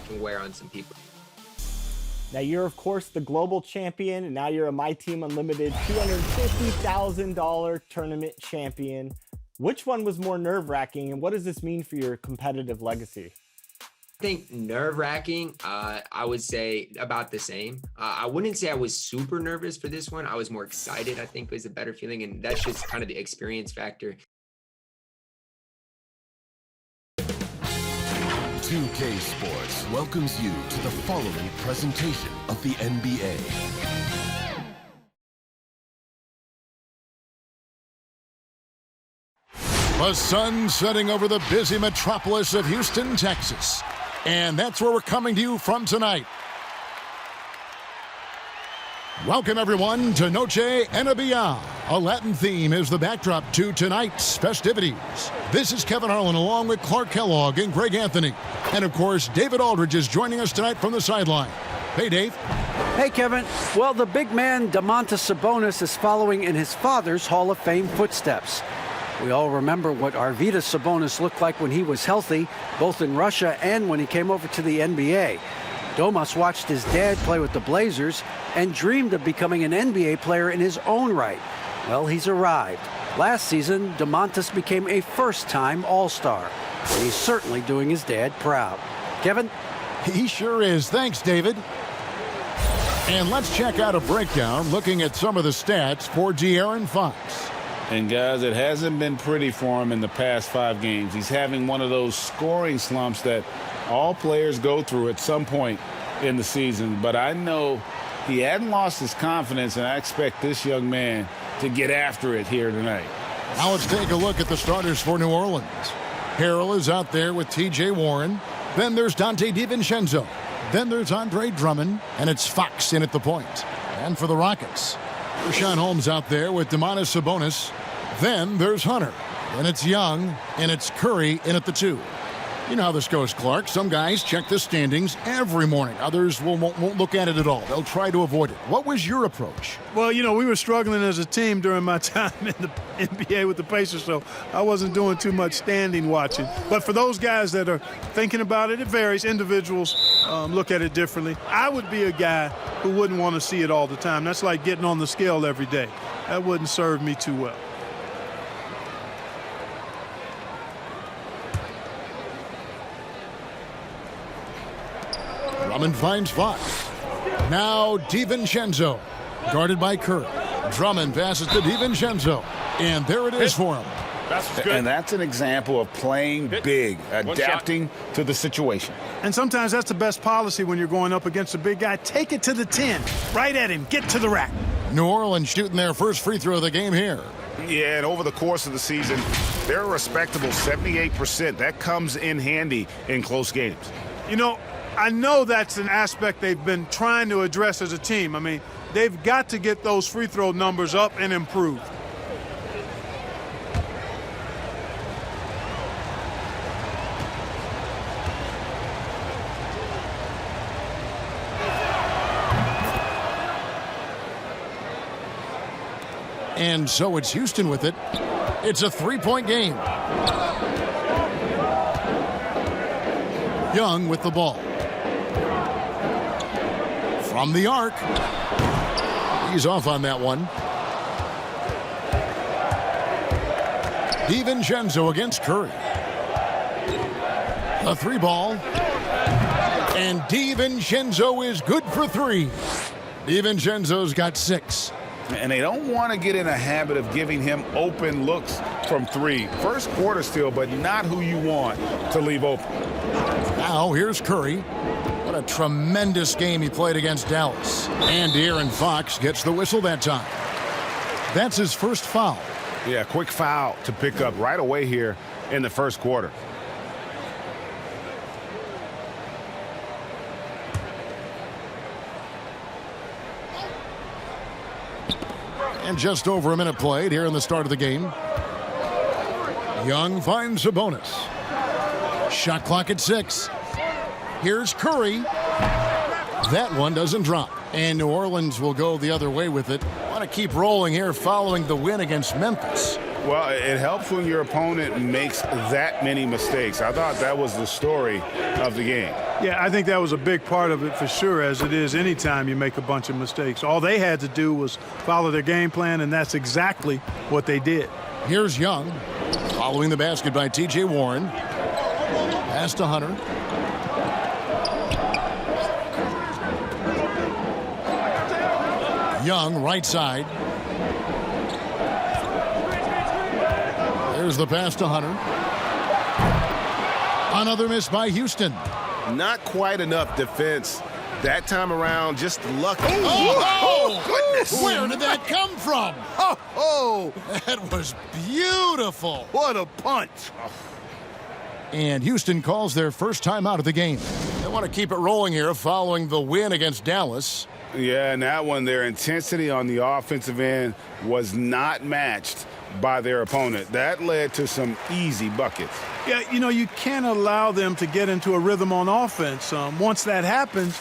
can wear on some people. Now, you're, of course, the global champion, and now you're a My Team Unlimited $250,000 tournament champion. Which one was more nerve-wracking, and what does this mean for your competitive legacy? I think nerve-wracking, I would say about the same. I wouldn't say I was super nervous for this one. I was more excited, I think, was a better feeling, and that's just kind of the experience factor. 2K Sports welcomes you to the following presentation of the NBA. The sun setting over the busy metropolis of Houston, Texas. And that's where we're coming to you from tonight. Welcome, everyone, to Noche IGNBA. A Latin theme is the backdrop to tonight's festivities. This is Kevin Harlan along with Clark Kellogg and Greg Anthony. And, of course, David Aldridge is joining us tonight from the sideline. Hey, Dave. Hey, Kevin. Well, the big man, Domantas Sabonis, is following in his father's Hall of Fame footsteps. We all remember what Arvydas Sabonis looked like when he was healthy, both in Russia and when he came over to the NBA. Domas watched his dad play with the Blazers and dreamed of becoming an NBA player in his own right. Well, he's arrived. Last season, Domantas became a first-time All-Star, and he's certainly doing his dad proud. Kevin? He sure is. Thanks, David. And let's check out a breakdown looking at some of the stats for De'Aaron Fox. And, guys, it hasn't been pretty for him in the past 5 games. He's having one of those scoring slumps that all players go through at some point in the season. But I know he hadn't lost his confidence, and I expect this young man to get after it here tonight. Now let's take a look at the starters for New Orleans. Harrell is out there with T.J. Warren. Then there's Dante DiVincenzo. Then there's Andre Drummond, and it's Fox in at the point. And for the Rockets, Richaun Holmes out there with Domantas Sabonis. Then there's Hunter, and it's Young, and it's Curry in at the 2. You know how this goes, Clark. Some guys check the standings every morning. Others won't look at it at all. They'll try to avoid it. What was your approach? Well, you know, we were struggling as a team during my time in the NBA with the Pacers, so I wasn't doing too much standing watching. But for those guys that are thinking about it, it varies. Individuals look at it differently. I would be a guy who wouldn't want to see it all the time. That's like getting on the scale every day. That wouldn't serve me too well. Drummond finds Fox. Now DiVincenzo, guarded by Curry. Drummond passes to DiVincenzo, and there it is for him. And that's an example of playing big, adapting to the situation. And sometimes that's the best policy when you're going up against a big guy. Take it to the 10, right at him, get to the rack. New Orleans shooting their first free throw of the game here. Yeah, and over the course of the season, they're a respectable 78%. That comes in handy in close games. You know, I know that's an aspect they've been trying to address as a team. I mean, they've got to get those free throw numbers up and improve. And so it's Houston with it. It's a 3-point game. Young with the ball. From the arc. He's off on that one. DiVincenzo against Curry. A 3-ball. And DiVincenzo is good for 3. DiVincenzo's got 6. And they don't want to get in a habit of giving him open looks from 3. First quarter still, but not who you want to leave open. Now here's Curry. What a tremendous game he played against Dallas. And De'Aaron Fox gets the whistle that time. That's his first foul. Yeah, quick foul to pick up right away here in the first quarter. And just over a minute played here in the start of the game. Young finds Sabonis. Shot clock at 6. Here's Curry. That one doesn't drop. And New Orleans will go the other way with it. Want to keep rolling here following the win against Memphis. Well, it helps when your opponent makes that many mistakes. I thought that was the story of the game. Yeah, I think that was a big part of it for sure, as it is anytime you make a bunch of mistakes. All they had to do was follow their game plan, and that's exactly what they did. Here's Young, following the basket by T.J. Warren. Pass to Hunter. Young, right side. There's the pass to Hunter. Another miss by Houston. Not quite enough defense that time around, just lucky. Oh, goodness. Where did that come from? Oh, That was beautiful. what a punch. And Houston calls their first time out of the game. They want to keep it rolling here following the win against Dallas. Yeah, and that one, their intensity on the offensive end was not matched by their opponent. That led to some easy buckets. Yeah, you know, you can't allow them to get into a rhythm on offense. Once that happens,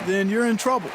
then you're in trouble.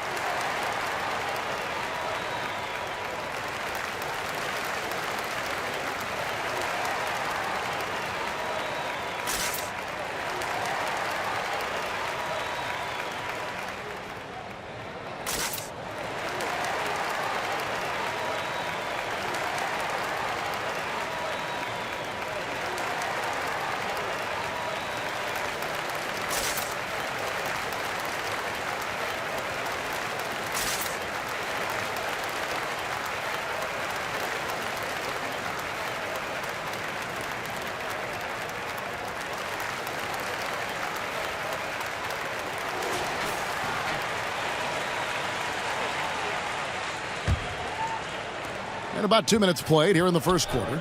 And about 2 minutes played here in the first quarter.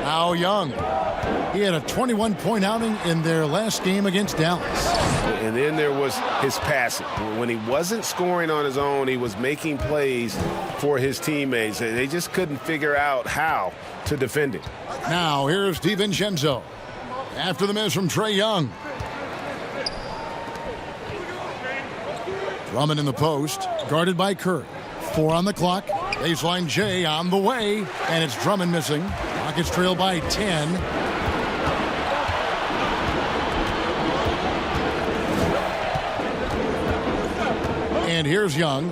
Now Young. He had a 21-point outing in their last game against Dallas. And then there was his passing. When he wasn't scoring on his own, he was making plays for his teammates. They just couldn't figure out how to defend it. Now here's DiVincenzo. After the miss from Trae Young. Drummond in the post, guarded by Kerr. 4 on the clock. Baseline J on the way, and it's Drummond missing. Rockets trail by 10. And here's Young,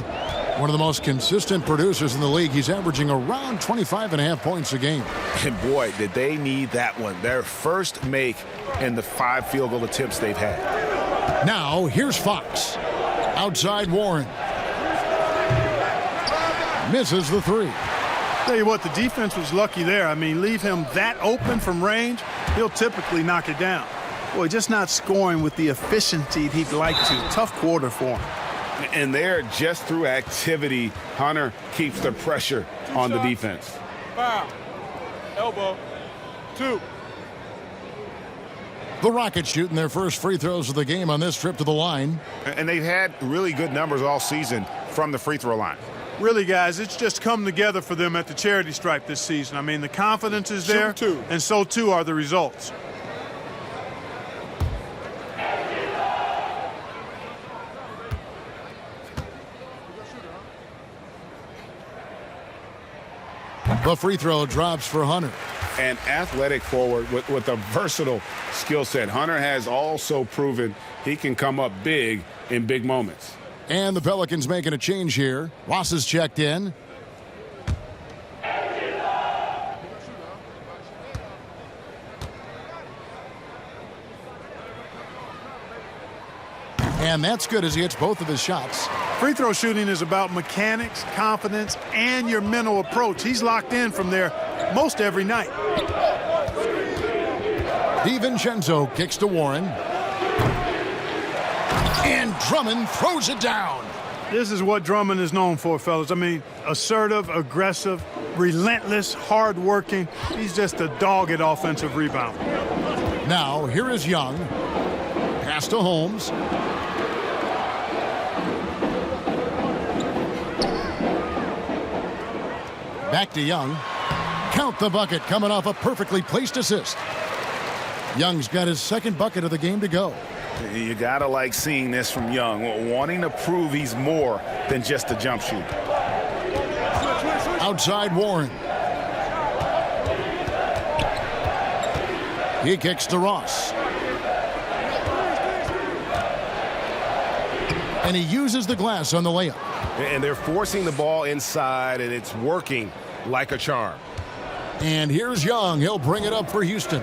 one of the most consistent producers in the league. He's averaging around 25.5 points a game. And boy, did they need that one. Their first make in the 5 field goal attempts they've had. Now here's Fox. Outside Warren. Misses the 3. Tell you what, the defense was lucky there. I mean, leave him that open from range, he'll typically knock it down. Boy, just not scoring with the efficiency he'd like to. Tough quarter for him. And there, just through activity, Hunter keeps the pressure on the defense. Foul. Elbow. 2. The Rockets shooting their first free throws of the game on this trip to the line. And they've had really good numbers all season from the free throw line. Really, guys, it's just come together for them at the charity stripe this season. I mean, the confidence is there, and so too are the results. The free throw drops for Hunter. An athletic forward with a versatile skill set. Hunter has also proven he can come up big in big moments. And the Pelicans making a change here. Ross is checked in. And that's good as he hits both of his shots. Free throw shooting is about mechanics, confidence, and your mental approach. He's locked in from there most every night. DiVincenzo kicks to Warren. And Drummond throws it down. This is what Drummond is known for, fellas. I mean, assertive, aggressive, relentless, hard-working. He's just a dogged offensive rebounder. Now, here is Young. Pass to Holmes. Back to Young. Count the bucket coming off a perfectly placed assist. Young's got his second bucket of the game to go. You gotta like seeing this from Young, wanting to prove he's more than just a jump shooter. Outside Warren. He kicks to Ross. And he uses the glass on the layup. And they're forcing the ball inside, and it's working like a charm. And here's Young. He'll bring it up for Houston.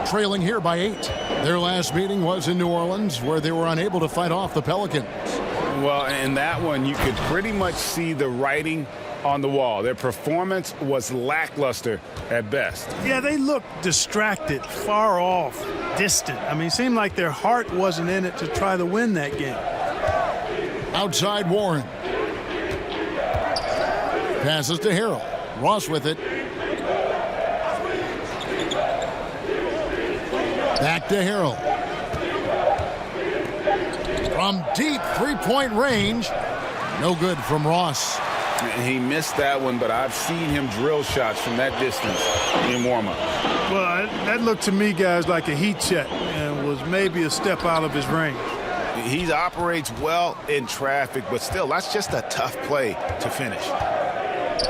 Trailing here by 8. Their last meeting was in New Orleans, where they were unable to fight off the Pelicans. Well, in that one, you could pretty much see the writing on the wall. Their performance was lackluster at best. Yeah, they looked distracted, far off, distant. I mean, it seemed like their heart wasn't in it to try to win that game. Outside Warren. Passes to Harrell. Ross with it. Back to Harrell. From deep three-point range. No good from Ross. He missed that one, but I've seen him drill shots from that distance in warm-up. Well, that looked to me, guys, like a heat check and was maybe a step out of his range. He operates well in traffic, but still, that's just a tough play to finish.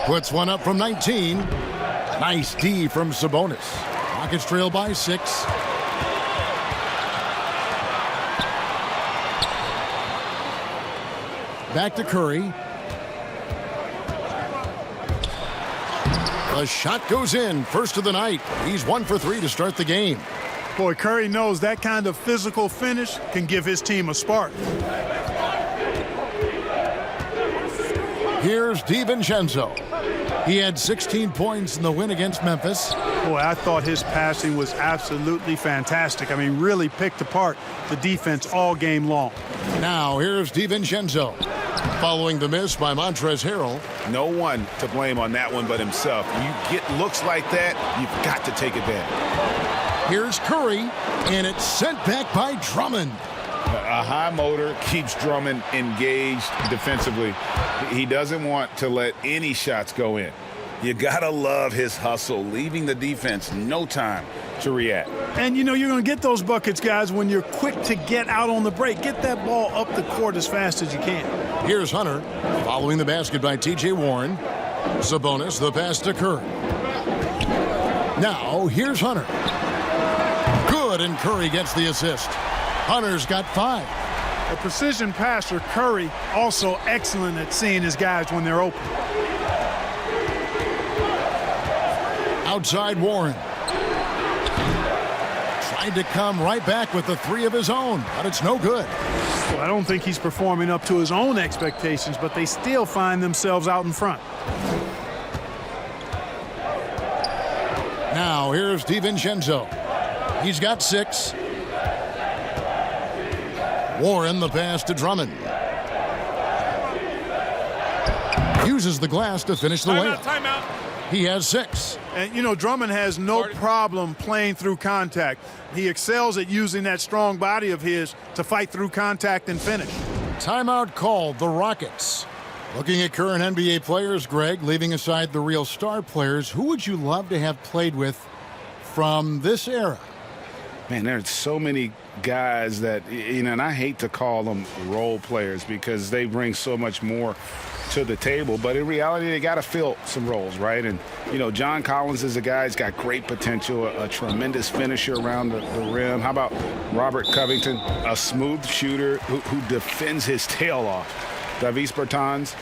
Puts one up from 19. Nice D from Sabonis. Rockets trail by 6. Back to Curry. The shot goes in. First of the night. He's 1 for 3 to start the game. Boy, Curry knows that kind of physical finish can give his team a spark. Here's DiVincenzo. He had 16 points in the win against Memphis. Boy, I thought his passing was absolutely fantastic. I mean, really picked apart the defense all game long. Now, here's DiVincenzo. Following the miss by Montrezl Harrell. No one to blame on that one but himself. You get looks like that, you've got to take advantage. Here's Curry, and it's sent back by Drummond. A high motor keeps Drummond engaged defensively. He doesn't want to let any shots go in. You got to love his hustle, leaving the defense no time to react. And, you know, you're going to get those buckets, guys, when you're quick to get out on the break. Get that ball up the court as fast as you can. Here's Hunter, following the basket by T.J. Warren. Sabonis, the pass to Curry. Now, here's Hunter. Good, and Curry gets the assist. Hunter's got 5. A precision passer, Curry, also excellent at seeing his guys when they're open. Outside Warren. Tried to come right back with the 3 of his own, but it's no good. Well, I don't think he's performing up to his own expectations, but they still find themselves out in front. Now, here's DiVincenzo. He's got 6. Warren, the pass to Drummond. Uses the glass to finish the layup. Timeout. He has 6. And, you know, Drummond has no problem playing through contact. He excels at using that strong body of his to fight through contact and finish. Timeout called, the Rockets. Looking at current NBA players, Greg, leaving aside the real star players, who would you love to have played with from this era? Man, there's so many guys that, you know, and I hate to call them role players because they bring so much more to the table, but in reality, they got to fill some roles, right? And, you know, John Collins is a guy who's got great potential, a tremendous finisher around the rim. How about Robert Covington, a smooth shooter who defends his tail off? Davis Bertans,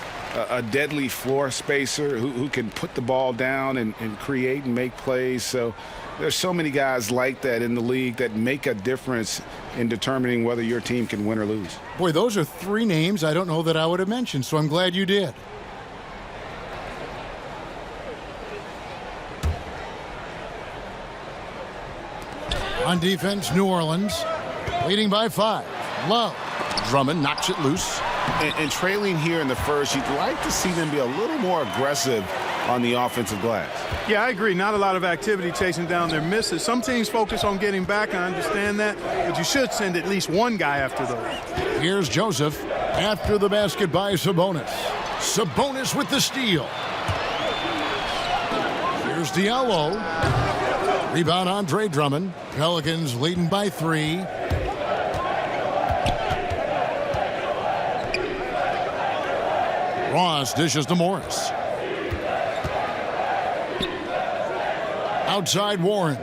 a deadly floor spacer who can put the ball down and create and make plays. So there's so many guys like that in the league that make a difference in determining whether your team can win or lose. Boy, those are 3 names I don't know that I would have mentioned, so I'm glad you did. On defense, New Orleans leading by 5. Love. Drummond knocks it loose. And trailing here in the first, you'd like to see them be a little more aggressive on the offensive glass. Yeah, I agree. Not a lot of activity chasing down their misses. Some teams focus on getting back. I understand that. But you should send at least one guy after those. Here's Joseph after the basket by Sabonis. Sabonis with the steal. Here's Diallo. Rebound Andre Drummond. Pelicans leading by 3. Ross dishes to Morris. Outside Warren.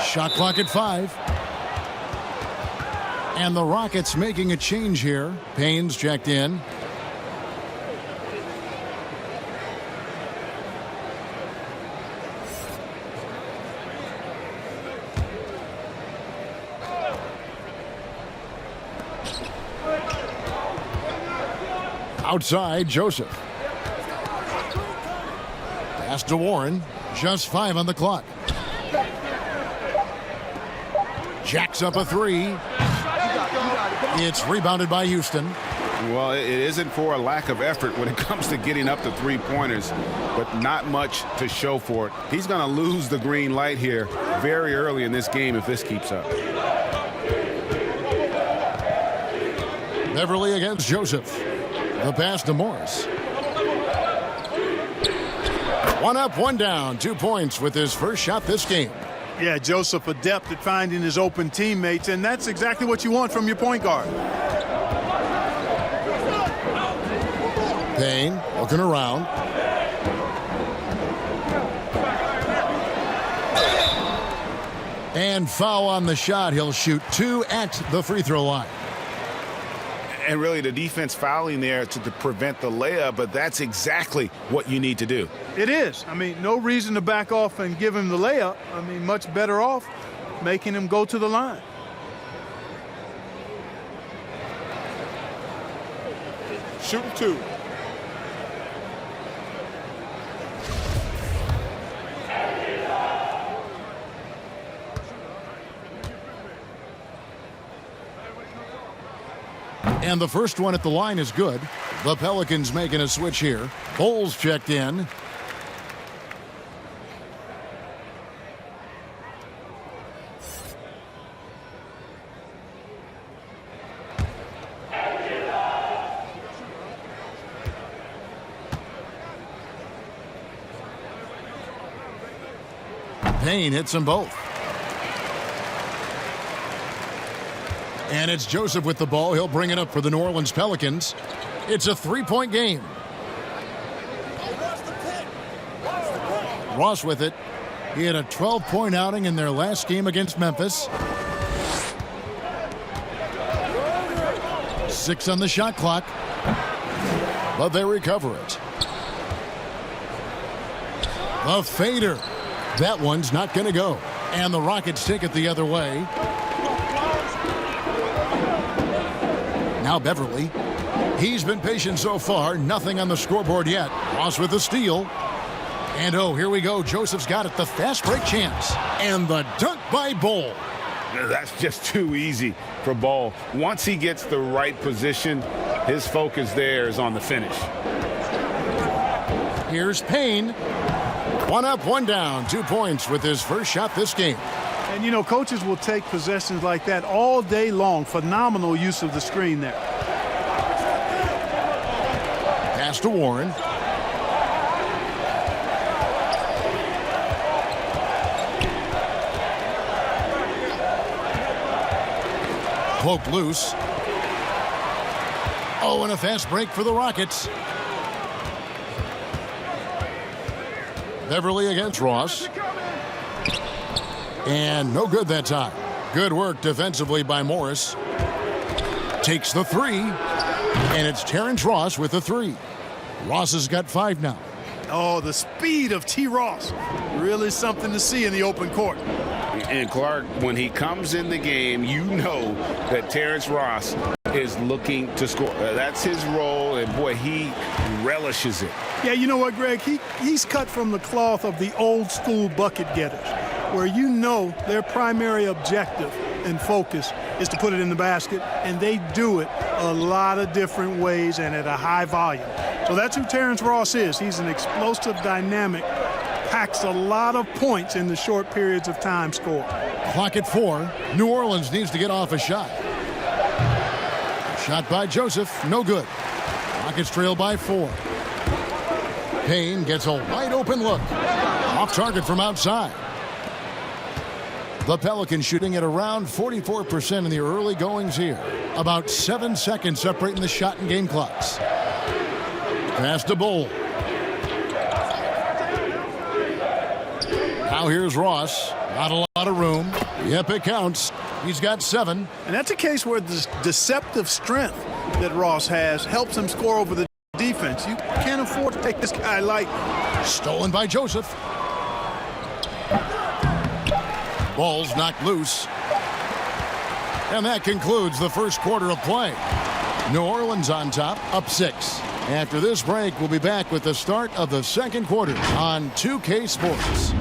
Shot clock at 5. And the Rockets making a change here. Payne's checked in. Outside, Joseph. Pass to Warren. Just 5 on the clock. Jacks up a 3. It's rebounded by Houston. Well, it isn't for a lack of effort when it comes to getting up to three-pointers, but not much to show for it. He's going to lose the green light here very early in this game if this keeps up. Beverly against Joseph. The pass to Morris. 1 up, 1 down. 2 points with his first shot this game. Yeah, Joseph adept at finding his open teammates, and that's exactly what you want from your point guard. Payne looking around. And foul on the shot. He'll shoot 2 at the free throw line. And really the defense fouling there to prevent the layup, but that's exactly what you need to do. It is. I mean, no reason to back off and give him the layup. I mean, much better off making him go to the line. Shooting 2. And the first one at the line is good. The Pelicans making a switch here. Bowles checked in. Payne hits them both. And it's Joseph with the ball. He'll bring it up for the New Orleans Pelicans. It's a 3-point game. Ross with it. He had a 12-point outing in their last game against Memphis. 6 on the shot clock. But they recover it. The fader. That one's not going to go. And the Rockets take it the other way. Now Beverly. He's been patient so far. Nothing on the scoreboard yet. Ross with the steal. And oh, here we go. Joseph's got it. The fast break chance. And the dunk by Bol. That's just too easy for Bol. Once he gets the right position, his focus there is on the finish. Here's Payne. 1 up, 1 down. 2 points with his first shot this game. And, you know, coaches will take possessions like that all day long. Phenomenal use of the screen there. Pass to Warren. Poke loose. Oh, and a fast break for the Rockets. Beverly against Ross. And no good that time. Good work defensively by Morris. Takes the 3. And it's Terrence Ross with the 3. Ross has got 5 now. Oh, the speed of T. Ross. Really something to see in the open court. And Clark, when he comes in the game, you know that Terrence Ross is looking to score. That's his role, and boy, he relishes it. Yeah, you know what, Greg? He's cut from the cloth of the old school bucket getters, where you know their primary objective and focus is to put it in the basket, and they do it a lot of different ways and at a high volume. So that's who Terrence Ross is. He's an explosive, dynamic, packs a lot of points in the short periods of time score. Clock at 4. New Orleans needs to get off a shot. Shot by Joseph, no good. Rockets trail by 4. Payne gets a wide open look. Off target from outside. The Pelicans shooting at around 44% in the early goings here. About 7 seconds separating the shot and game clocks. Pass to Bol. Now here's Ross. Not a lot of room. Yep, it counts. He's got 7. And that's a case where the deceptive strength that Ross has helps him score over the defense. You can't afford to take this guy light. Stolen by Joseph. Ball's knocked loose. And that concludes the first quarter of play. New Orleans on top, up 6. After this break, we'll be back with the start of the second quarter on 2K Sports.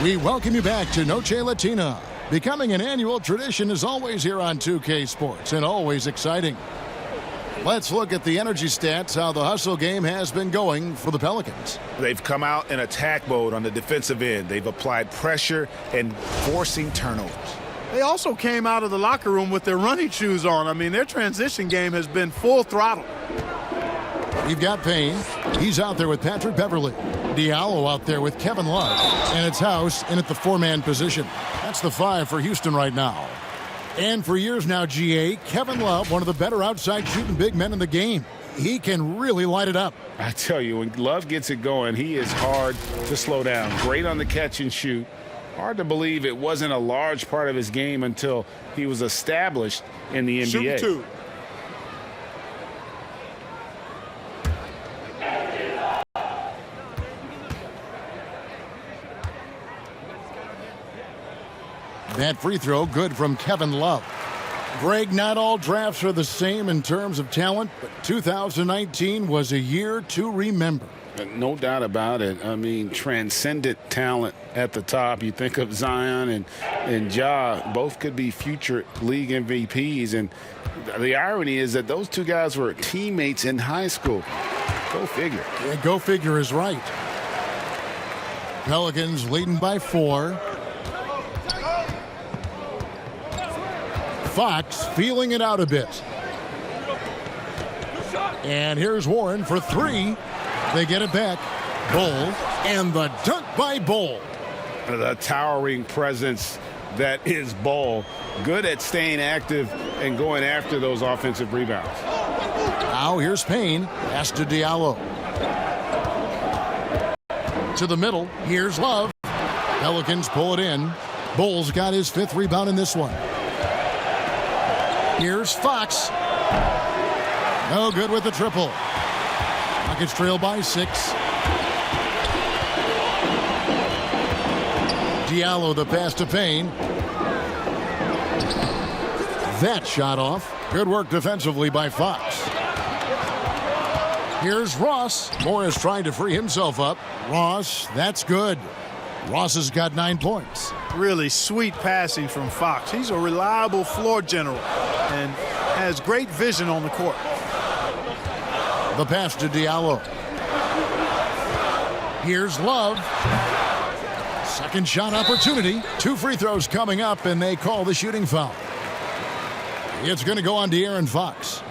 We welcome you back to Noche Latina. Becoming an annual tradition is always here on 2K Sports and always exciting. Let's look at the energy stats, how the hustle game has been going for the Pelicans. They've come out in attack mode on the defensive end. They've applied pressure and forcing turnovers. They also came out of the locker room with their running shoes on. I mean, their transition game has been full throttle. We've got Payne. He's out there with Patrick Beverly. Diallo out there with Kevin Love. And it's House in at the 4-man position. That's the 5 for Houston right now. And for years now, GA, Kevin Love, one of the better outside shooting big men in the game. He can really light it up. I tell you, when Love gets it going, he is hard to slow down. Great on the catch and shoot. Hard to believe it wasn't a large part of his game until he was established in the NBA. Shoot 2. That free throw good from Kevin Love. Greg, not all drafts are the same in terms of talent, but 2019 was a year to remember. No doubt about it. I mean, transcendent talent at the top. You think of Zion and Ja, both could be future league MVPs. And the irony is that those two guys were teammates in high school. Go figure. Yeah, go figure is right. Pelicans leading by 4. Fox feeling it out a bit. And here's Warren for 3. They get it back. Bull, and the dunk by Bull. The towering presence that is Bull. Good at staying active and going after those offensive rebounds. Now here's Payne. Pass to Diallo. To the middle. Here's Love. Pelicans pull it in. Bull's got his 5th rebound in this one. Here's Fox. No good with the triple. Rockets trail by 6. Diallo the pass to Payne. That shot off. Good work defensively by Fox. Here's Ross. Morris trying to free himself up. Ross, that's good. Ross has got 9 points. Really sweet passing from Fox. He's a reliable floor general and has great vision on the court. The pass to Diallo. Here's Love. Second shot opportunity. 2 free throws coming up, and they call the shooting foul. It's going to go on De'Aaron Fox.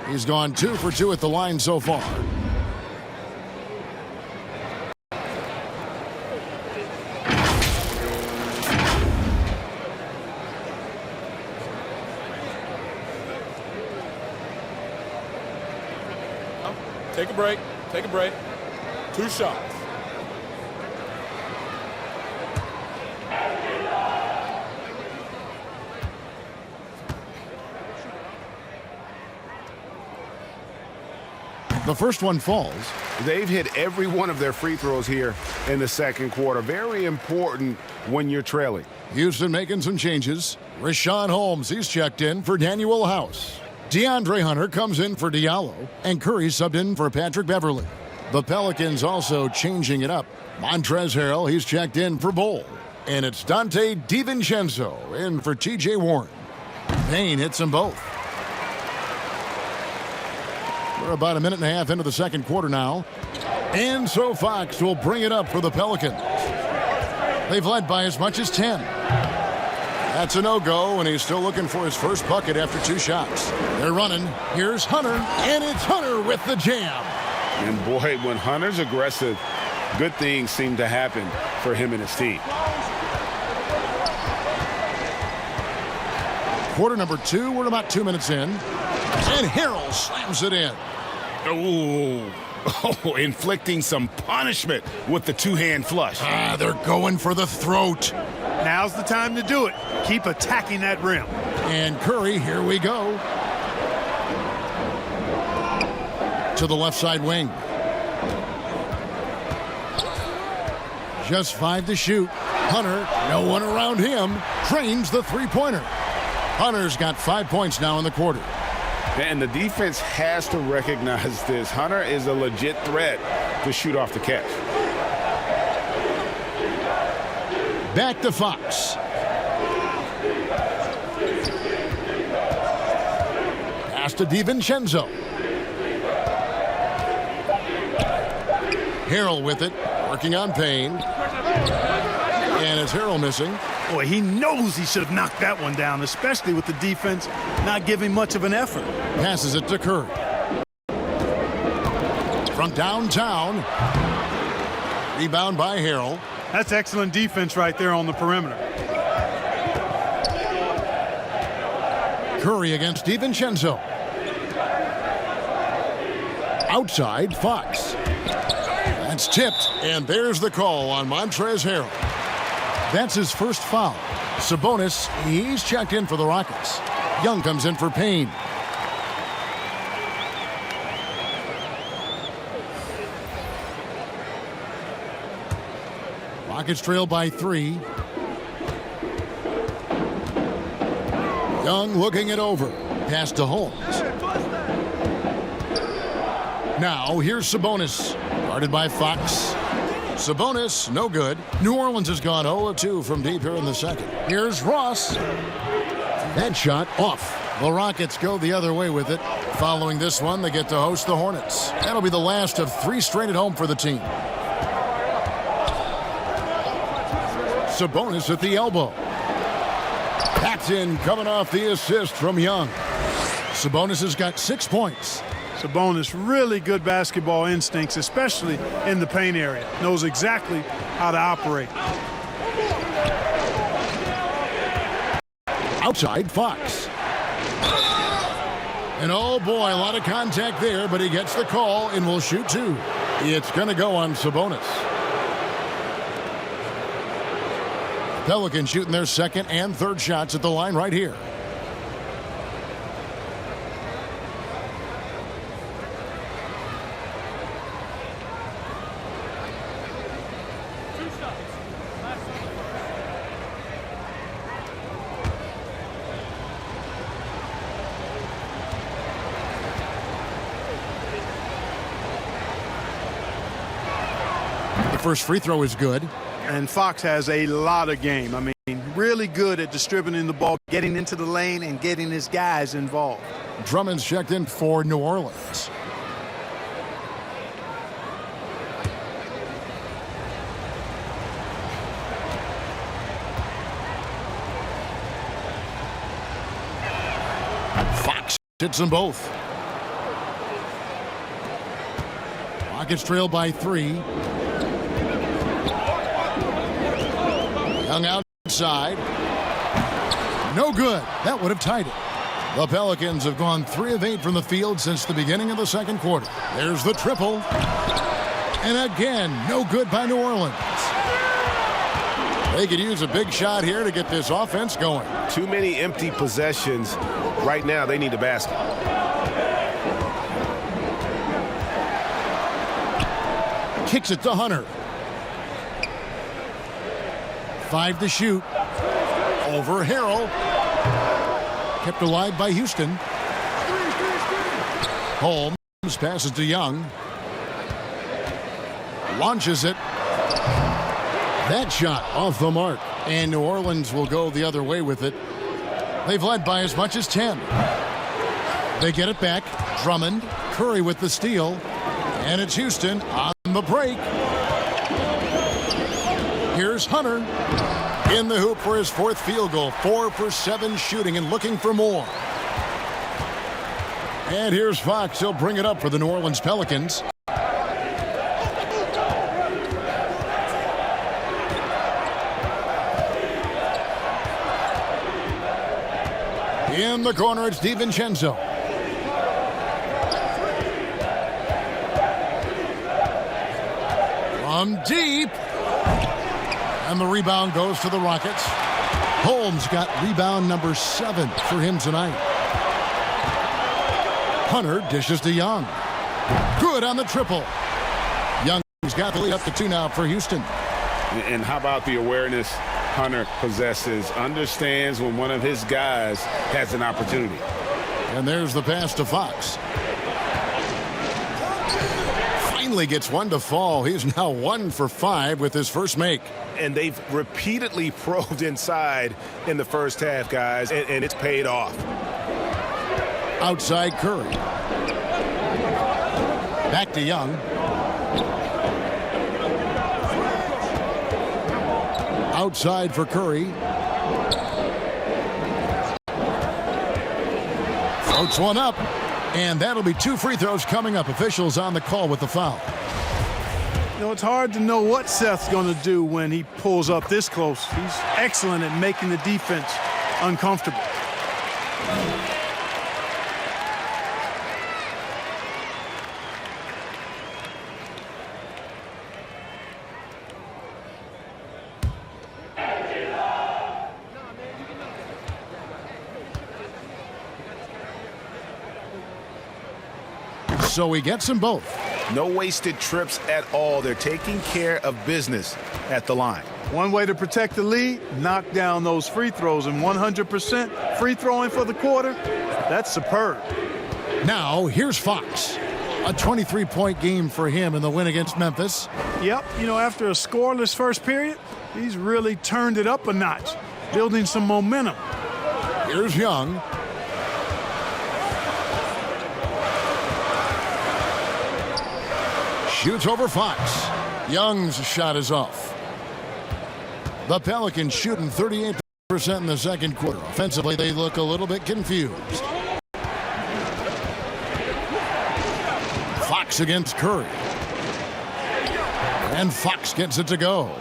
He's gone 2 for 2 at the line so far. Take a break. Take a break. 2 shots. The first one falls. They've hit every one of their free throws here in the second quarter. Very important when you're trailing. Houston making some changes. Rashawn Holmes, he's checked in for Daniel House. DeAndre Hunter comes in for Diallo, and Curry subbed in for Patrick Beverly. The Pelicans also changing it up. Montrezl Harrell, he's checked in for Bull. And it's Dante DiVincenzo in for TJ Warren. Payne hits them both. We're about a minute and a half into the second quarter now. And so Fox will bring it up for the Pelicans. They've led by as much as 10. That's a no-go, and he's still looking for his first bucket after 2 shots. They're running. Here's Hunter, and it's Hunter with the jam. And boy, when Hunter's aggressive, good things seem to happen for him and his team. Quarter number 2, we're about 2 minutes in. And Harrell slams it in. Oh, inflicting some punishment with the 2-hand flush. They're going for the throat. Now's the time to do it. Keep attacking that rim. And Curry, here we go. To the left side wing. Just 5 to shoot. Hunter, no one around him, drains the three-pointer. Hunter's got 5 points now in the quarter. And the defense has to recognize this. Hunter is a legit threat to shoot off the catch. Back to Fox. Pass to DiVincenzo. Harrell with it, working on Payne. And it's Harrell missing. Boy, he knows he should have knocked that one down, especially with the defense not giving much of an effort. Passes it to Curry. From downtown. Rebound by Harrell. That's excellent defense right there on the perimeter. Curry against DiVincenzo. Outside, Fox. That's tipped, and there's the call on Montrezl Harrell. That's his first foul. Sabonis, he's checked in for the Rockets. Young comes in for Payne. Rockets trail by 3. Young looking it over. Pass to Holmes. Now here's Sabonis. Guarded by Fox. Sabonis, no good. New Orleans has gone 0-2 from deep here in the second. Here's Ross. That shot off. The Rockets go the other way with it. Following this one, they get to host the Hornets. That'll be the last of 3 straight at home for the team. Sabonis at the elbow. That's in, coming off the assist from Young. Sabonis has got 6 points. Sabonis, really good basketball instincts, especially in the paint area. Knows exactly how to operate. Outside, Fox. And oh boy, a lot of contact there, but he gets the call and will shoot 2. It's going to go on Sabonis. Pelicans shooting their second and third shots at the line right here. The first free throw is good. And Fox has a lot of game. I mean, really good at distributing the ball, getting into the lane, and getting his guys involved. Drummond's checked in for New Orleans. Fox hits them both. Rockets trail by 3. Young outside. No good. That would have tied it. The Pelicans have gone 3 of 8 from the field since the beginning of the second quarter. There's the triple. And again, no good by New Orleans. They could use a big shot here to get this offense going. Too many empty possessions. Right now, they need a basket. Kicks it to Hunter. 5 to shoot. Over Harrell. Kept alive by Houston. Holmes passes to Young. Launches it. That shot off the mark. And New Orleans will go the other way with it. They've led by as much as 10. They get it back. Drummond. Curry with the steal. And it's Houston on the break. Here's Here's Hunter in the hoop for his fourth field goal. 4 for 7 shooting and looking for more. And here's Fox. He'll bring it up for the New Orleans Pelicans. In the corner, it's DiVincenzo. From deep. And the rebound goes to the Rockets. Holmes got rebound number 7 for him tonight. Hunter dishes to Young. Good on the triple. Young's got the lead up to 2 now for Houston. And how about the awareness Hunter possesses, understands when one of his guys has an opportunity. And there's the pass to Fox. Finally gets one to fall. He's now 1 for 5 with his first make. And they've repeatedly probed inside in the first half, guys, and it's paid off. Outside Curry. Back to Young. Outside for Curry. Floats one up. And that'll be 2 free throws coming up. Officials on the call with the foul. You know, it's hard to know what Seth's going to do when he pulls up this close. He's excellent at making the defense uncomfortable. So he gets them both. No wasted trips at all. They're taking care of business at the line. One way to protect the lead, knock down those free throws, and 100% free throwing for the quarter, that's superb. Now, here's Fox. A 23-point game for him in the win against Memphis. Yep, you know, after a scoreless first period, he's really turned it up a notch, building some momentum. Here's Young. Shoots over Fox. Young's shot is off. The Pelicans shooting 38% in the second quarter. Offensively, they look a little bit confused. Fox against Curry. And Fox gets it to go.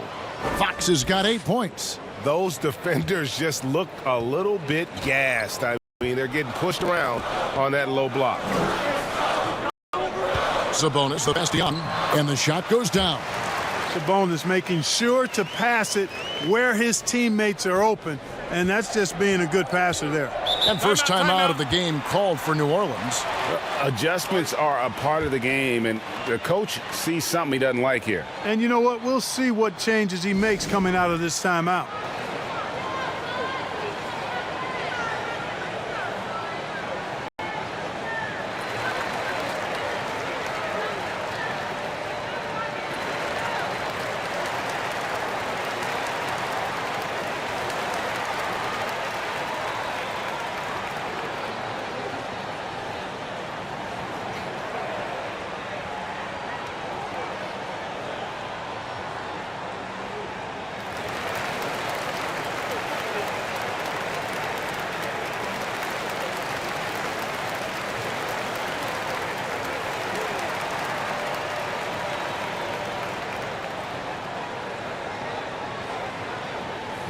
Fox has got 8 points. Those defenders just look a little bit gassed. I mean, they're getting pushed around on that low block. Sabonis, the best Young, and the shot goes down. Sabonis making sure to pass it where his teammates are open, and that's just being a good passer there. And first time out of the game called for New Orleans. Adjustments are a part of the game, and the coach sees something he doesn't like here. And you know what? We'll see what changes he makes coming out of this timeout.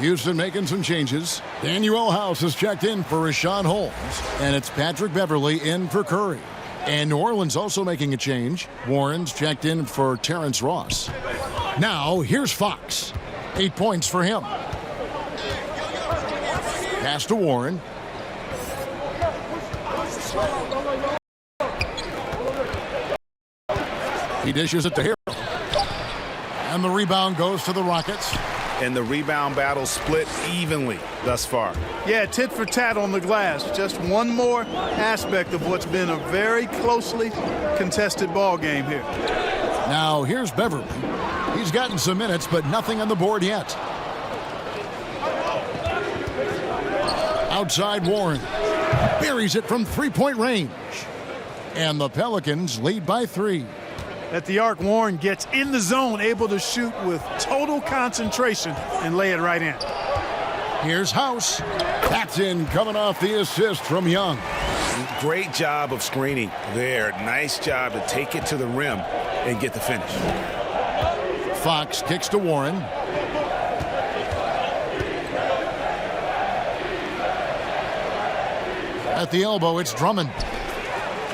Houston making some changes. Daniel House has checked in for Rashawn Holmes. And it's Patrick Beverley in for Curry. And New Orleans also making a change. Warren's checked in for Terrence Ross. Now, here's Fox. 8 points for him. Pass to Warren. He dishes it to Harrell. And the rebound goes to the Rockets. And the rebound battle split evenly thus far. Yeah, tit for tat on the glass. Just one more aspect of what's been a very closely contested ball game here. Now here's Beverly. He's gotten some minutes, but nothing on the board yet. Outside Warren. Buries it from 3-point range. And the Pelicans lead by 3. at the arc. Warren gets in the zone, able to shoot with total concentration and lay it right in. Here's House. That's in, coming off the assist from Young. Great job of screening there. Nice job to take it to the rim and get the finish. Fox kicks to Warren. At the elbow, it's Drummond.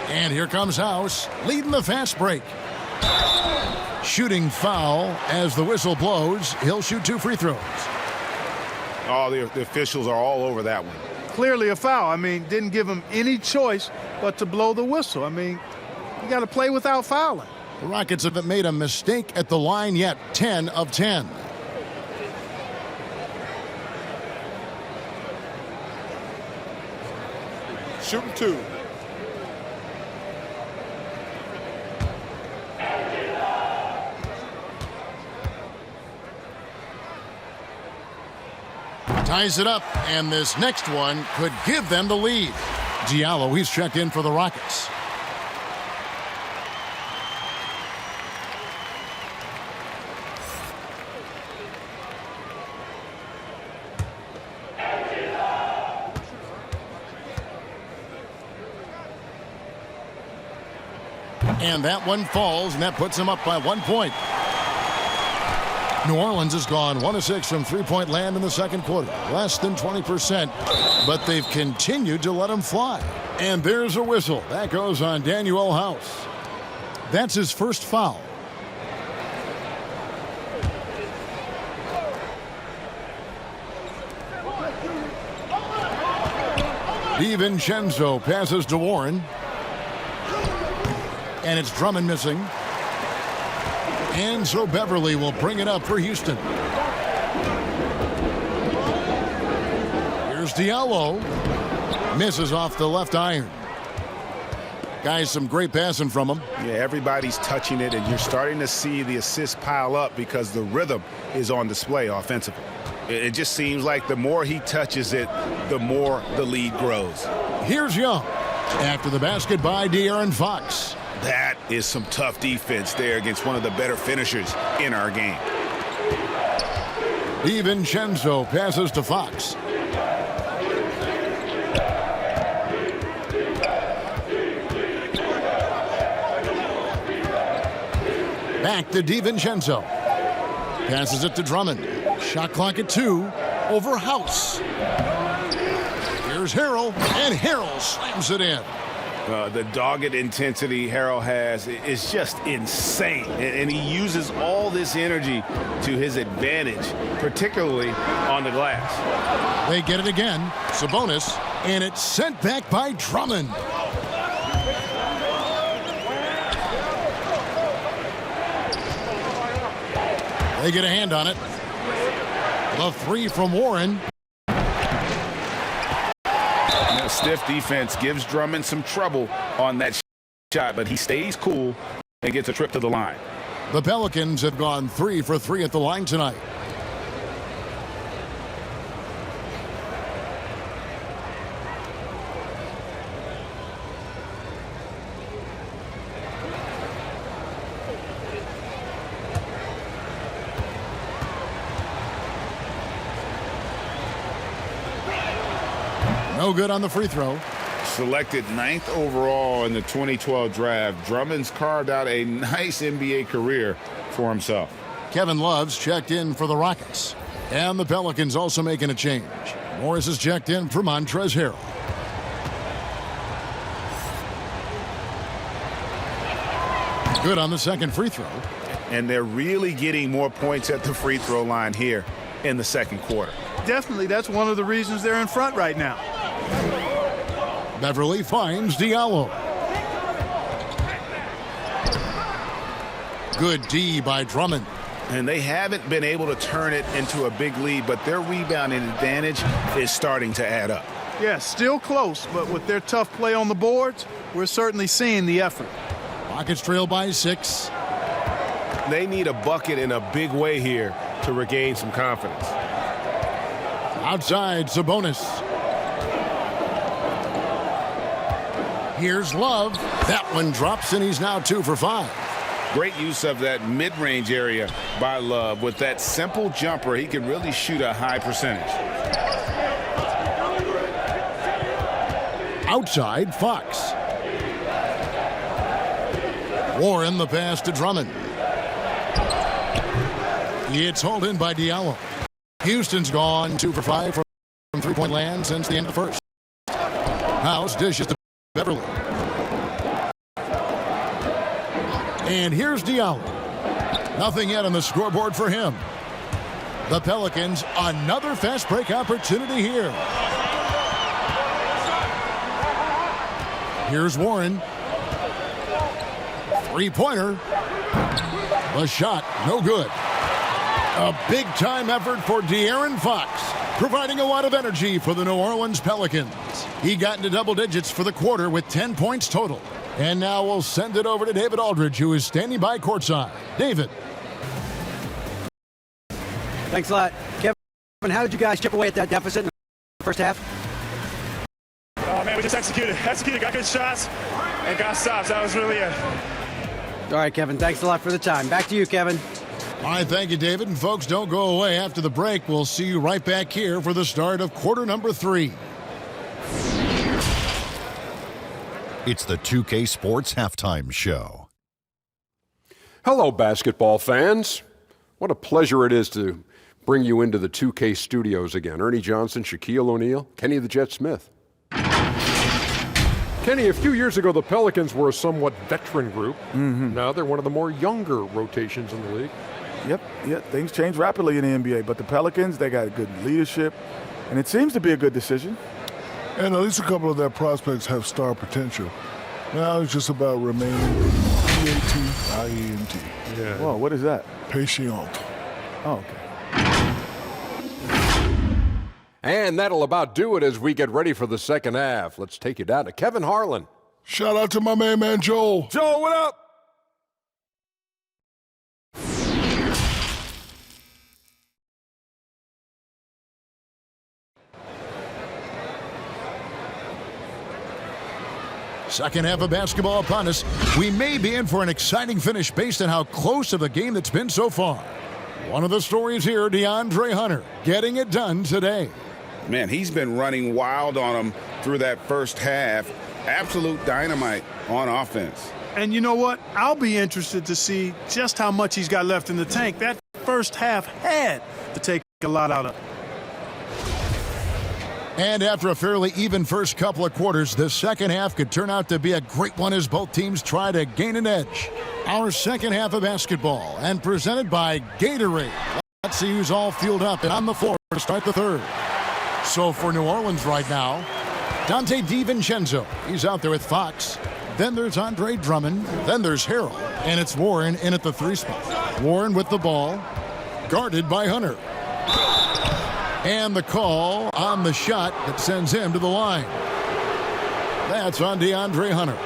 And here comes House, leading the fast break. Shooting foul as the whistle blows. He'll shoot 2 free throws. Oh, the officials are all over that one. Clearly a foul. I mean, didn't give him any choice but to blow the whistle. I mean, you got to play without fouling. The Rockets haven't made a mistake at the line yet. 10 of 10. Shooting 2. Ties it up, and this next one could give them the lead. Diallo, he's checked in for the Rockets. And that one falls, and that puts him up by 1 point. New Orleans has gone 1 of 6 from three-point land in the second quarter. Less than 20%, but they've continued to let him fly. And there's a whistle. That goes on Daniel House. That's his first foul. DiVincenzo passes to Warren. And it's Drummond missing. And so Beverly will bring it up for Houston. Here's Diallo. Misses off the left iron. Guys, some great passing from him. Yeah, everybody's touching it, and you're starting to see the assists pile up because the rhythm is on display offensively. It just seems like the more he touches it, the more the lead grows. Here's Young. After the basket by De'Aaron Fox. That is some tough defense there against one of the better finishers in our game. DiVincenzo passes to Fox. Back to DiVincenzo. Passes it to Drummond. Shot clock at 2. Over House. Here's Harrell, and Harrell slams it in. The dogged intensity Harrell has is just insane, and he uses all this energy to his advantage, particularly on the glass. They get it again. Sabonis, and it's sent back by Drummond. They get a hand on it. The 3 from Warren. Stiff defense gives Drummond some trouble on that shot, but he stays cool and gets a trip to the line. The Pelicans have gone 3 for 3 at the line tonight. No good on the free throw. Selected 9th overall in the 2012 draft, Drummond's carved out a nice NBA career for himself. Kevin Love's checked in for the Rockets. And the Pelicans also making a change. Morris is checked in for Montrezl Harrell. Good on the second free throw. And they're really getting more points at the free throw line here in the second quarter. Definitely, that's one of the reasons they're in front right now. Beverly finds Diallo. Good D by Drummond. And they haven't been able to turn it into a big lead, but their rebounding advantage is starting to add up. Yeah, still close, but with their tough play on the boards, we're certainly seeing the effort. Rockets trail by 6. They need a bucket in a big way here to regain some confidence. Outside, Sabonis. Here's Love. That one drops, and he's now 2 for 5. Great use of that mid-range area by Love. With that simple jumper, he can really shoot a high percentage. Outside, Fox. Warren the pass to Drummond. It's hauled in by Diallo. Houston's gone 2 for 5 from three-point land since the end of the first. House dishes to Beverly. And here's Diallo. Nothing yet on the scoreboard for him. The Pelicans, another fast break opportunity here. Here's Warren. Three-pointer. The shot, no good. A big-time effort for De'Aaron Fox, providing a lot of energy for the New Orleans Pelicans. He got into double digits for the quarter with 10 points total. And now we'll send it over to David Aldridge, who is standing by courtside. David. Thanks a lot. Kevin, how did you guys chip away at that deficit in the first half? Oh, man, we just executed, got good shots, and got stops. That was really it. All right, Kevin, thanks a lot for the time. Back to you, Kevin. All right, thank you, David. And folks, don't go away. After the break, we'll see you right back here for the start of quarter number 3. It's the 2K Sports Halftime Show. Hello, basketball fans. What a pleasure it is to bring you into the 2K studios again. Ernie Johnson, Shaquille O'Neal, Kenny the Jet Smith. Kenny, a few years ago, the Pelicans were a somewhat veteran group. Now they're one of the more younger rotations in the league. Yep, things change rapidly in the NBA, but the Pelicans, they got good leadership, and it seems to be a good decision. And at least a couple of their prospects have star potential. Now it's just about remaining P-A-T-I-E-N-T. Yeah. Whoa, what is that? Patient. Oh, okay. And that'll about do it as we get ready for the second half. Let's take you down to Kevin Harlan. Shout out to my main man, Joel. Joel, what up? Second half of basketball upon us. We may be in for an exciting finish based on how close of a game that's been so far. One of the stories here, DeAndre Hunter, getting it done today. Man, he's been running wild on him through that first half. Absolute dynamite on offense. And you know what? I'll be interested to see just how much he's got left in the tank. That first half had to take a lot out of it. And after a fairly even first couple of quarters, the second half could turn out to be a great one as both teams try to gain an edge. Our second half of basketball, and presented by Gatorade. Let's see who's all fueled up and on the floor to start the third. So for New Orleans right now, Dante DiVincenzo. He's out there with Fox. Then there's Andre Drummond. Then there's Harrell. And it's Warren in at the 3 spot. Warren with the ball, guarded by Hunter. And the call on the shot that sends him to the line. That's on DeAndre Hunter.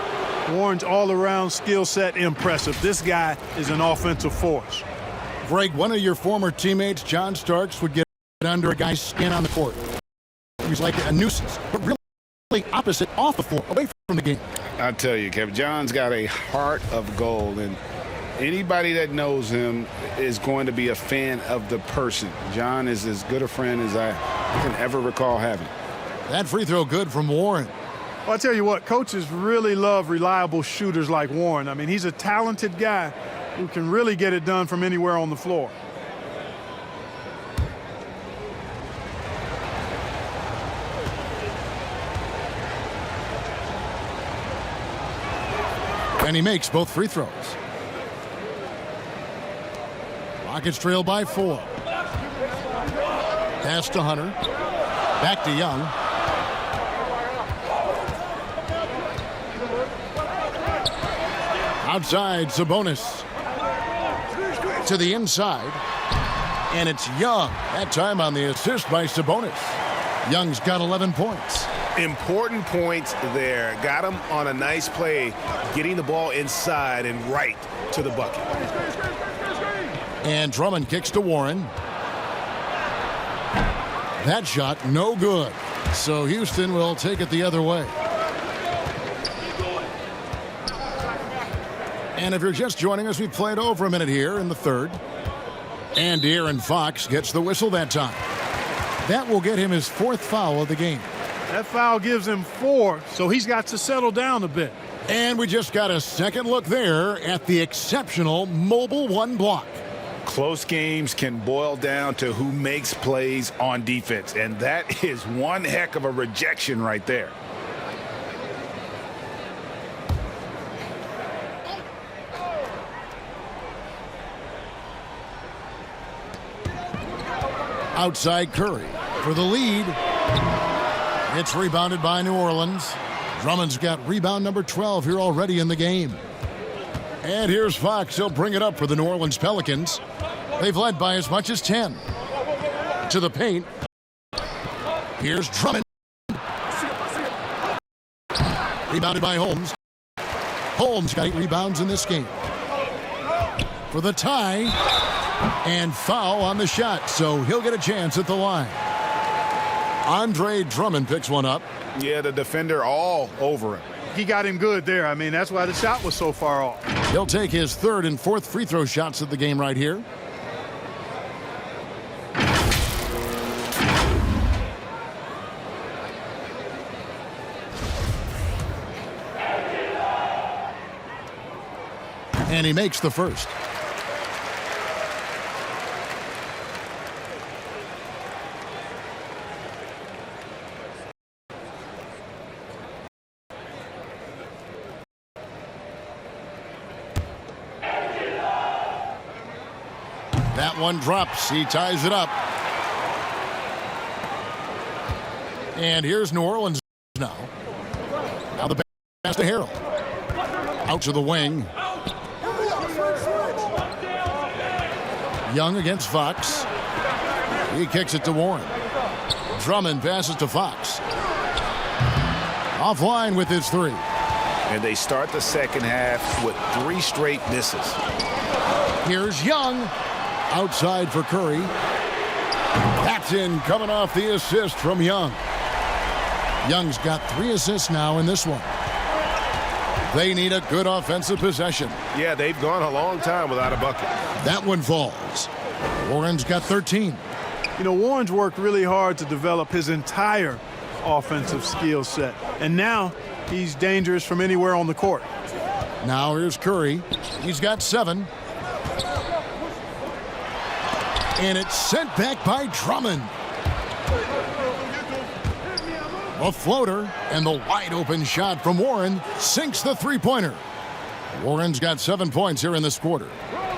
Warren's all-around skill set impressive. This guy is an offensive force. Greg, one of your former teammates, John Starks, would get under a guy's skin on the court. He's like a nuisance, but really opposite off the floor, away from the game. I tell you, Kevin, John's got a heart of gold, and anybody that knows him is going to be a fan of the person. John is as good a friend as I can ever recall having. That free throw good from Warren. Well, I tell you what, coaches really love reliable shooters like Warren. I mean, he's a talented guy who can really get it done from anywhere on the floor. And he makes both free throws. Rockets trail by 4. Pass to Hunter. Back to Young. Outside, Sabonis. To the inside. And it's Young. That time on the assist by Sabonis. Young's got 11 points. Important points there. Got him on a nice play, getting the ball inside and right to the bucket. And Drummond kicks to Warren. That shot, no good. So Houston will take it the other way. And if you're just joining us, we've played over a minute here in the third. And De'Aaron Fox gets the whistle that time. That will get him his 4th foul of the game. That foul gives him 4, so he's got to settle down a bit. And we just got a second look there at the exceptional mobile 1 block. Close games can boil down to who makes plays on defense, and that is one heck of a rejection right there. Outside Curry for the lead. It's rebounded by New Orleans. Drummond's got rebound number 12 here already in the game. And here's Fox. He'll bring it up for the New Orleans Pelicans. They've led by as much as 10. To the paint. Here's Drummond. Rebounded by Holmes. Holmes got 8 rebounds in this game. For the tie. And foul on the shot, so he'll get a chance at the line. Andre Drummond picks one up. Yeah, the defender all over him. He got him good there. I mean, that's why the shot was so far off. He'll take his 3rd and 4th free throw shots of the game right here. And he makes the first. That one drops. He ties it up. And here's New Orleans now. Now the pass to Harrell. Out to the wing. Young against Fox. He kicks it to Warren. Drummond passes to Fox. Offline with his 3. And they start the second half with 3 straight misses. Here's Young. Outside for Curry. That's in, coming off the assist from Young. Young's got 3 assists now in this one. They need a good offensive possession. Yeah, they've gone a long time without a bucket. That one falls. Warren's got 13. You know, Warren's worked really hard to develop his entire offensive skill set. And now he's dangerous from anywhere on the court. Now here's Curry. He's got 7. And it's sent back by Drummond. A floater and the wide open shot from Warren sinks the 3-pointer. Warren's got 7 points here in this quarter.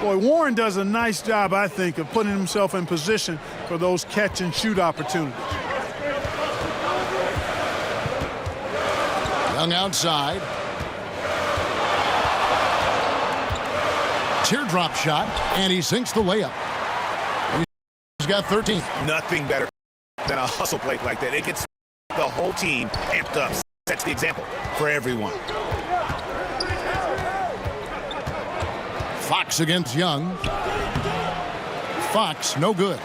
Boy, Warren does a nice job, I think, of putting himself in position for those catch and shoot opportunities. Young outside. Teardrop shot, and he sinks the layup. He's got 13. Nothing better than a hustle play like that. It gets the whole team amped up. Sets the example for everyone. Fox against Young. Fox, no good.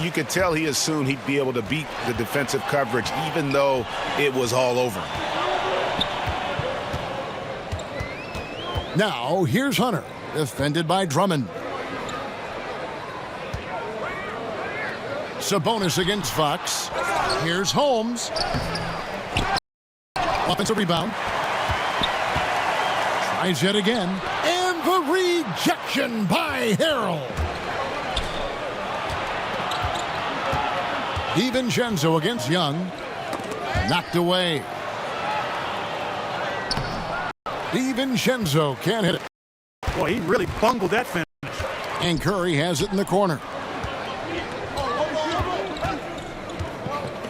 You could tell he assumed he'd be able to beat the defensive coverage even though it was all over him. Now, here's Hunter, defended by Drummond. Sabonis against Fox. Here's Holmes. Offensive rebound. Tries yet again. And the rejection by Harrell. DiVincenzo against Young. Knocked away. DiVincenzo can't hit it. Boy, he really bungled that finish. And Curry has it in the corner.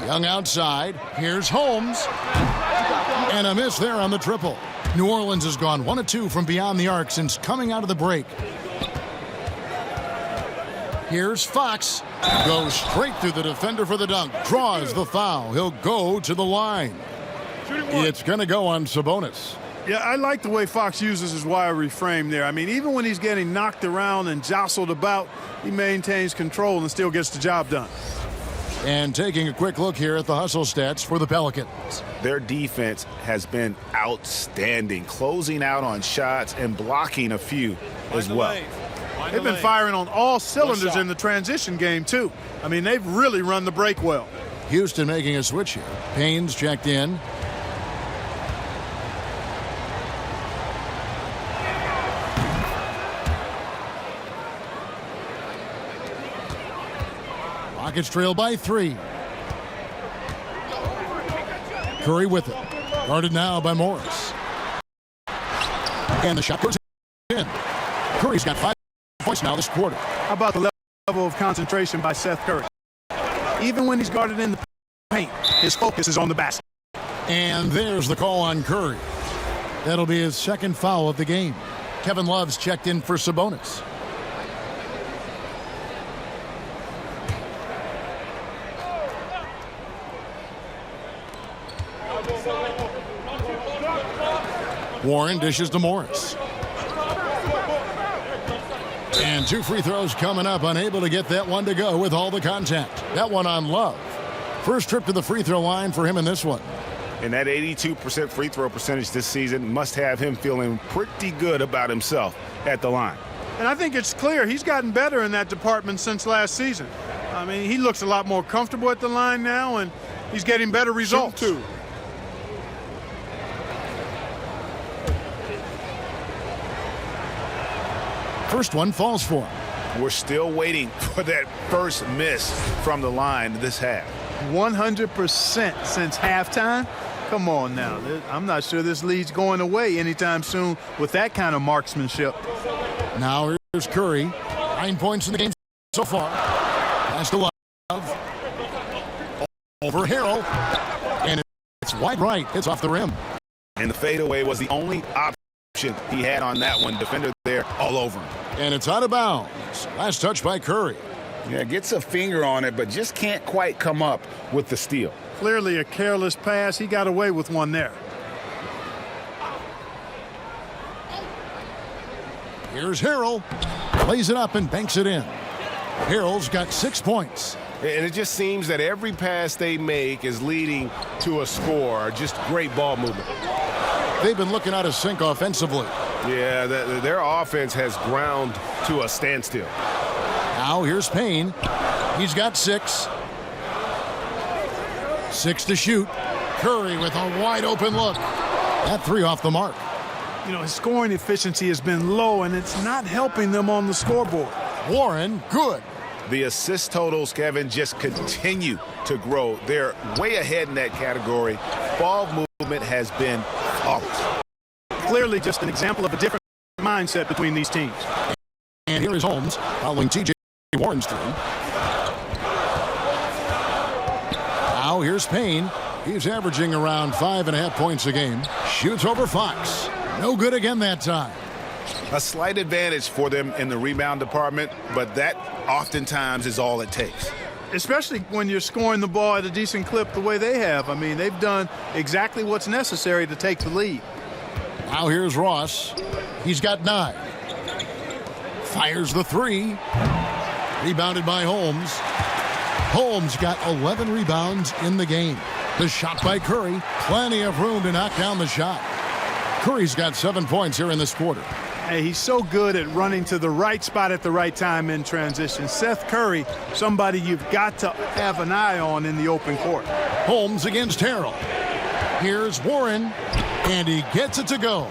Young outside. Here's Holmes. And a miss there on the triple. New Orleans has gone 1 of 2 from beyond the arc since coming out of the break. Here's Fox. Goes straight through the defender for the dunk. Draws the foul. He'll go to the line. It's going to go on Sabonis. Yeah, I like the way Fox uses his wiry frame there. I mean, even when he's getting knocked around and jostled about, he maintains control and still gets the job done. And taking a quick look here at the hustle stats for the Pelicans. Their defense has been outstanding, closing out on shots and blocking a few as well. They've been firing on all cylinders in the transition game, too. I mean, they've really run the break well. Houston making a switch here. Payne's checked in. Rockets trail by 3. Curry with it. Guarded now by Morris. And the shot goes in. Curry's got 5 points now this quarter. How about the level of concentration by Seth Curry? Even when he's guarded in the paint, his focus is on the basket. And there's the call on Curry. That'll be his second foul of the game. Kevin Love's checked in for Sabonis. Warren dishes to Morris. And 2 free throws coming up, unable to get that one to go with all the contact. That one on Love. First trip to the free throw line for him in this one. And that 82% free throw percentage this season must have him feeling pretty good about himself at the line. And I think it's clear he's gotten better in that department since last season. I mean, he looks a lot more comfortable at the line now, and he's getting better results, too. First one falls for him. We're still waiting for that first miss from the line this half. 100% since halftime? Come on now. I'm not sure this lead's going away anytime soon with that kind of marksmanship. Now here's Curry. 9 points in the game so far. Pass to Love. Over Harrell. And it's wide right. It's off the rim. And the fadeaway was the only option he had on that one. Defender there all over him. And it's out of bounds. Last touch by Curry. Yeah, gets a finger on it, but just can't quite come up with the steal. Clearly a careless pass. He got away with one there. Here's Harrell. Plays it up and banks it in. Harrell's got 6 points. And it just seems that every pass they make is leading to a score. Just great ball movement. They've been looking out of sync offensively. Yeah, their offense has ground to a standstill. Now here's Payne. He's got 6. 6 to shoot. Curry with a wide open look. That 3 off the mark. You know, his scoring efficiency has been low, and it's not helping them on the scoreboard. Warren, good. The assist totals, Kevin, just continue to grow. They're way ahead in that category. Ball movement has been flawless. Clearly just an example of a different mindset between these teams. And here is Holmes following T.J. Warren's through. Now here's Payne. He's averaging around 5.5 points a game. Shoots over Fox. No good again that time. A slight advantage for them in the rebound department, but that oftentimes is all it takes. Especially when you're scoring the ball at a decent clip the way they have. I mean, they've done exactly what's necessary to take the lead. Now here's Ross. He's got 9. Fires the 3. Rebounded by Holmes. Holmes got 11 rebounds in the game. The shot by Curry. Plenty of room to knock down the shot. Curry's got 7 points here in this quarter. Hey, he's so good at running to the right spot at the right time in transition. Seth Curry, somebody you've got to have an eye on in the open court. Holmes against Harrell. Here's Warren, and he gets it to go.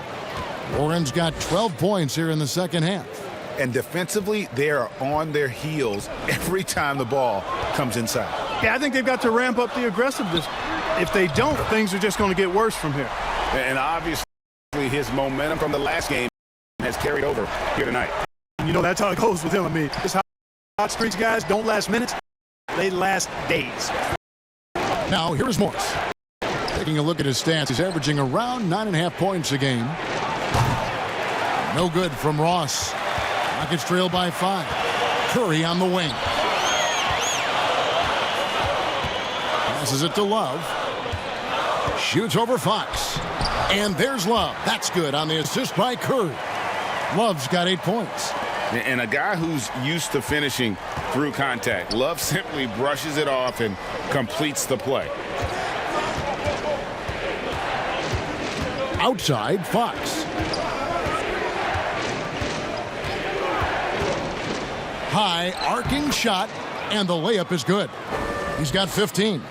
Warren's got 12 points here in the second half. And defensively, they are on their heels every time the ball comes inside. Yeah, I think they've got to ramp up the aggressiveness. If they don't, things are just going to get worse from here. And obviously, his momentum from the last game has carried over here tonight. You know, that's how it goes with him. I mean, this hot streaks guys don't last minutes. They last days. Now, here's Morris. Taking a look at his stats, he's averaging around 9.5 points a game. No good from Ross. Rockets trail by 5. Curry on the wing. Passes it to Love. Shoots over Fox. And there's Love. That's good on the assist by Curry. Love's got 8 points. And a guy who's used to finishing through contact. Love simply brushes it off and completes the play. Outside, Fox. High, arcing shot, and the layup is good. He's got 15.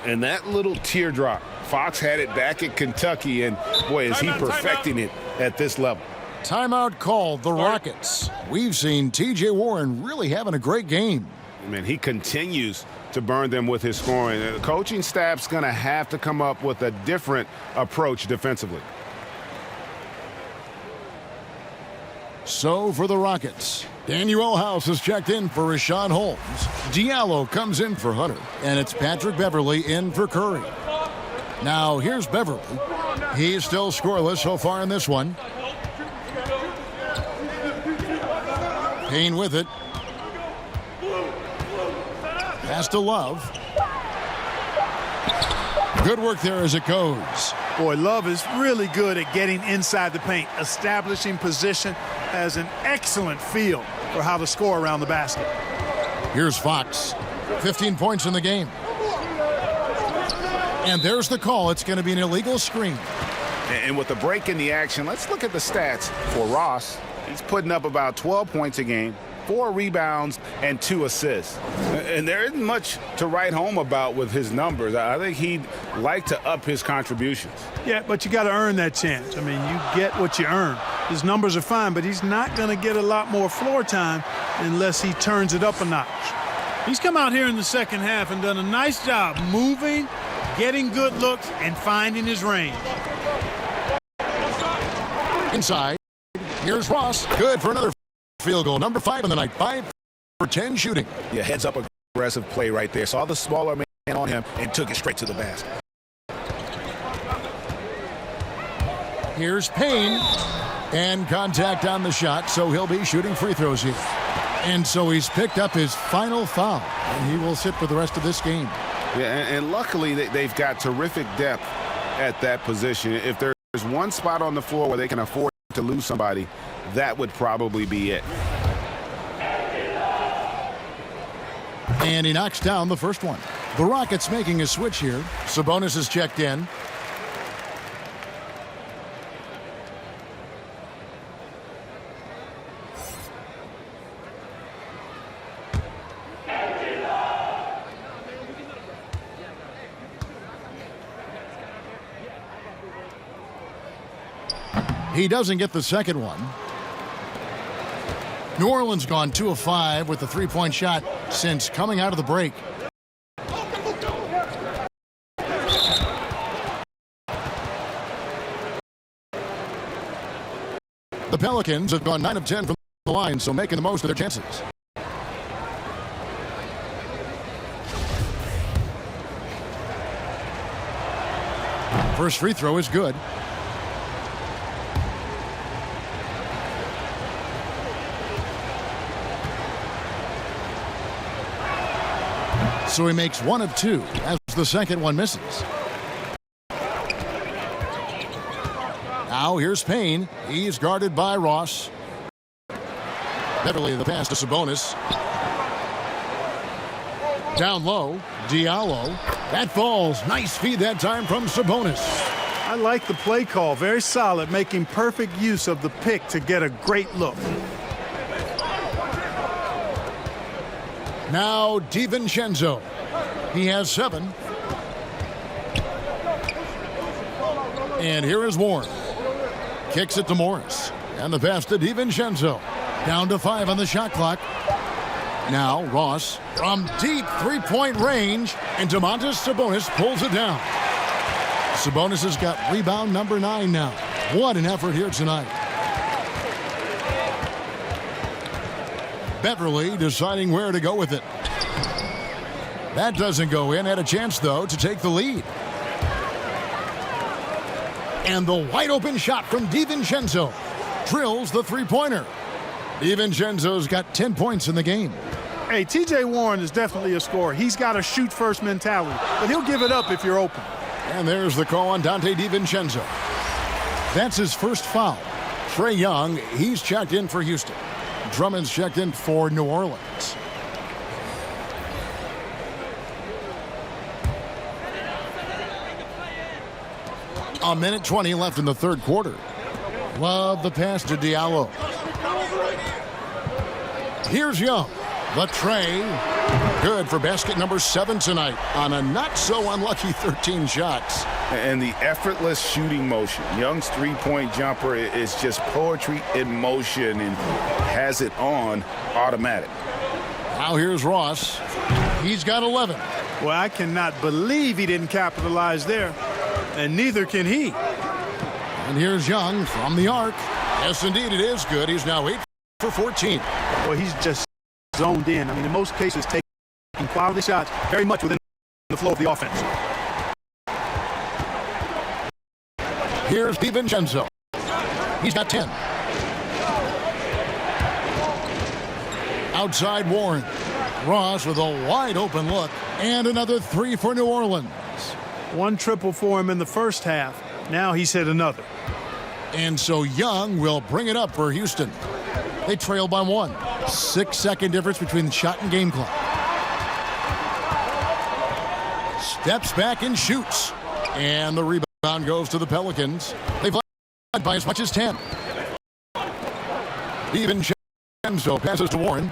And that little teardrop, Fox had it back at Kentucky, and boy, is he perfecting it at this level. Timeout called, the Rockets. We've seen T.J. Warren really having a great game. Man, he continues to burn them with his scoring. The coaching staff's going to have to come up with a different approach defensively. So for the Rockets, Daniel House has checked in for Rashawn Holmes. Diallo comes in for Hunter, and it's Patrick Beverly in for Curry. Now here's Beverly. He's still scoreless so far in this one. Payne with it. Pass to Love. Good work there as it goes. Boy, Love is really good at getting inside the paint, establishing position, has an excellent feel for how to score around the basket. Here's Fox. 15 points in the game. And there's the call. It's going to be an illegal screen. And with the break in the action, let's look at the stats for Ross. He's putting up about 12 points a game, 4 rebounds, and 2 assists. And there isn't much to write home about with his numbers. I think he'd like to up his contributions. Yeah, but you got to earn that chance. I mean, you get what you earn. His numbers are fine, but he's not going to get a lot more floor time unless he turns it up a notch. He's come out here in the second half and done a nice job moving, getting good looks, and finding his range. Inside, here's Ross. Good for another field goal. Number 5 in the night. 5 for 10 shooting. Yeah, heads up aggressive play right there. Saw the smaller man on him and took it straight to the basket. Here's Payne. And contact on the shot, so he'll be shooting free throws here. And so he's picked up his final foul, and he will sit for the rest of this game. Yeah, and luckily they've got terrific depth at that position. If there's one spot on the floor where they can afford to lose somebody, that would probably be it. And he knocks down the first one. The Rockets making a switch here. Sabonis is checked in. He doesn't get the second one. New Orleans gone 2 of 5 with the three-point shot since coming out of the break. The Pelicans have gone 9 of 10 from the line, so making the most of their chances. First free throw is good. So he makes 1 of 2 as the second one misses. Now here's Payne. He's guarded by Ross. Beverly the pass to Sabonis. Down low, Diallo. That falls. Nice feed that time from Sabonis. I like the play call. Very solid, making perfect use of the pick to get a great look. Now DiVincenzo. He has 7. And here is Warren. Kicks it to Morris. And the pass to DiVincenzo. Down to 5 on the shot clock. Now Ross from deep three-point range. And Domantas Sabonis pulls it down. Sabonis has got rebound number 9 now. What an effort here tonight. Beverly deciding where to go with it. That doesn't go in. Had a chance, though, to take the lead. And the wide open shot from DiVincenzo drills the three-pointer. DiVincenzo's got 10 points in the game. Hey, T.J. Warren is definitely a scorer. He's got a shoot-first mentality, but he'll give it up if you're open. And there's the call on Dante DiVincenzo. That's his first foul. Trae Young, he's checked in for Houston. Drummond's checked in for New Orleans. A minute 20 left in the third quarter. Love the pass to Diallo. Here's Young. The tray. Good for basket number 7 tonight on a not-so-unlucky 13 shots. And the effortless shooting motion. Young's three-point jumper is just poetry in motion and has it on automatic. Now here's Ross. He's got 11. Well, I cannot believe he didn't capitalize there, and neither can he. And here's Young from the arc. Yes, indeed, it is good. He's now 8 for 14. Well, he's just zoned in. I mean, in most cases, taking quality shots very much within the flow of the offense. Here's DiVincenzo. He's got 10. Outside Warren. Ross with a wide open look. And another 3 for New Orleans. One triple for him in the first half. Now he's hit another. And so Young will bring it up for Houston. They trail by 1. 6-second difference between the shot and game clock. Steps back and shoots. And the rebound goes to the Pelicans. They've led by as much as 10. DiVincenzo passes to Warren.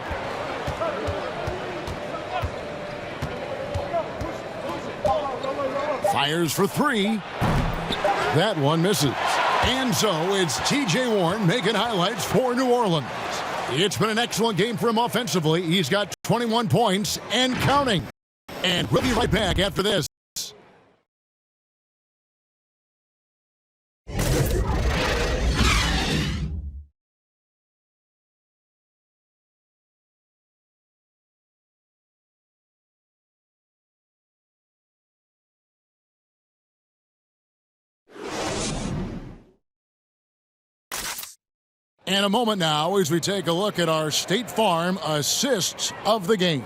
Fires for 3. That one misses. And so it's T.J. Warren making highlights for New Orleans. It's been an excellent game for him offensively. He's got 21 points and counting. And we'll be right back after this. And a moment now as we take a look at our State Farm assists of the game.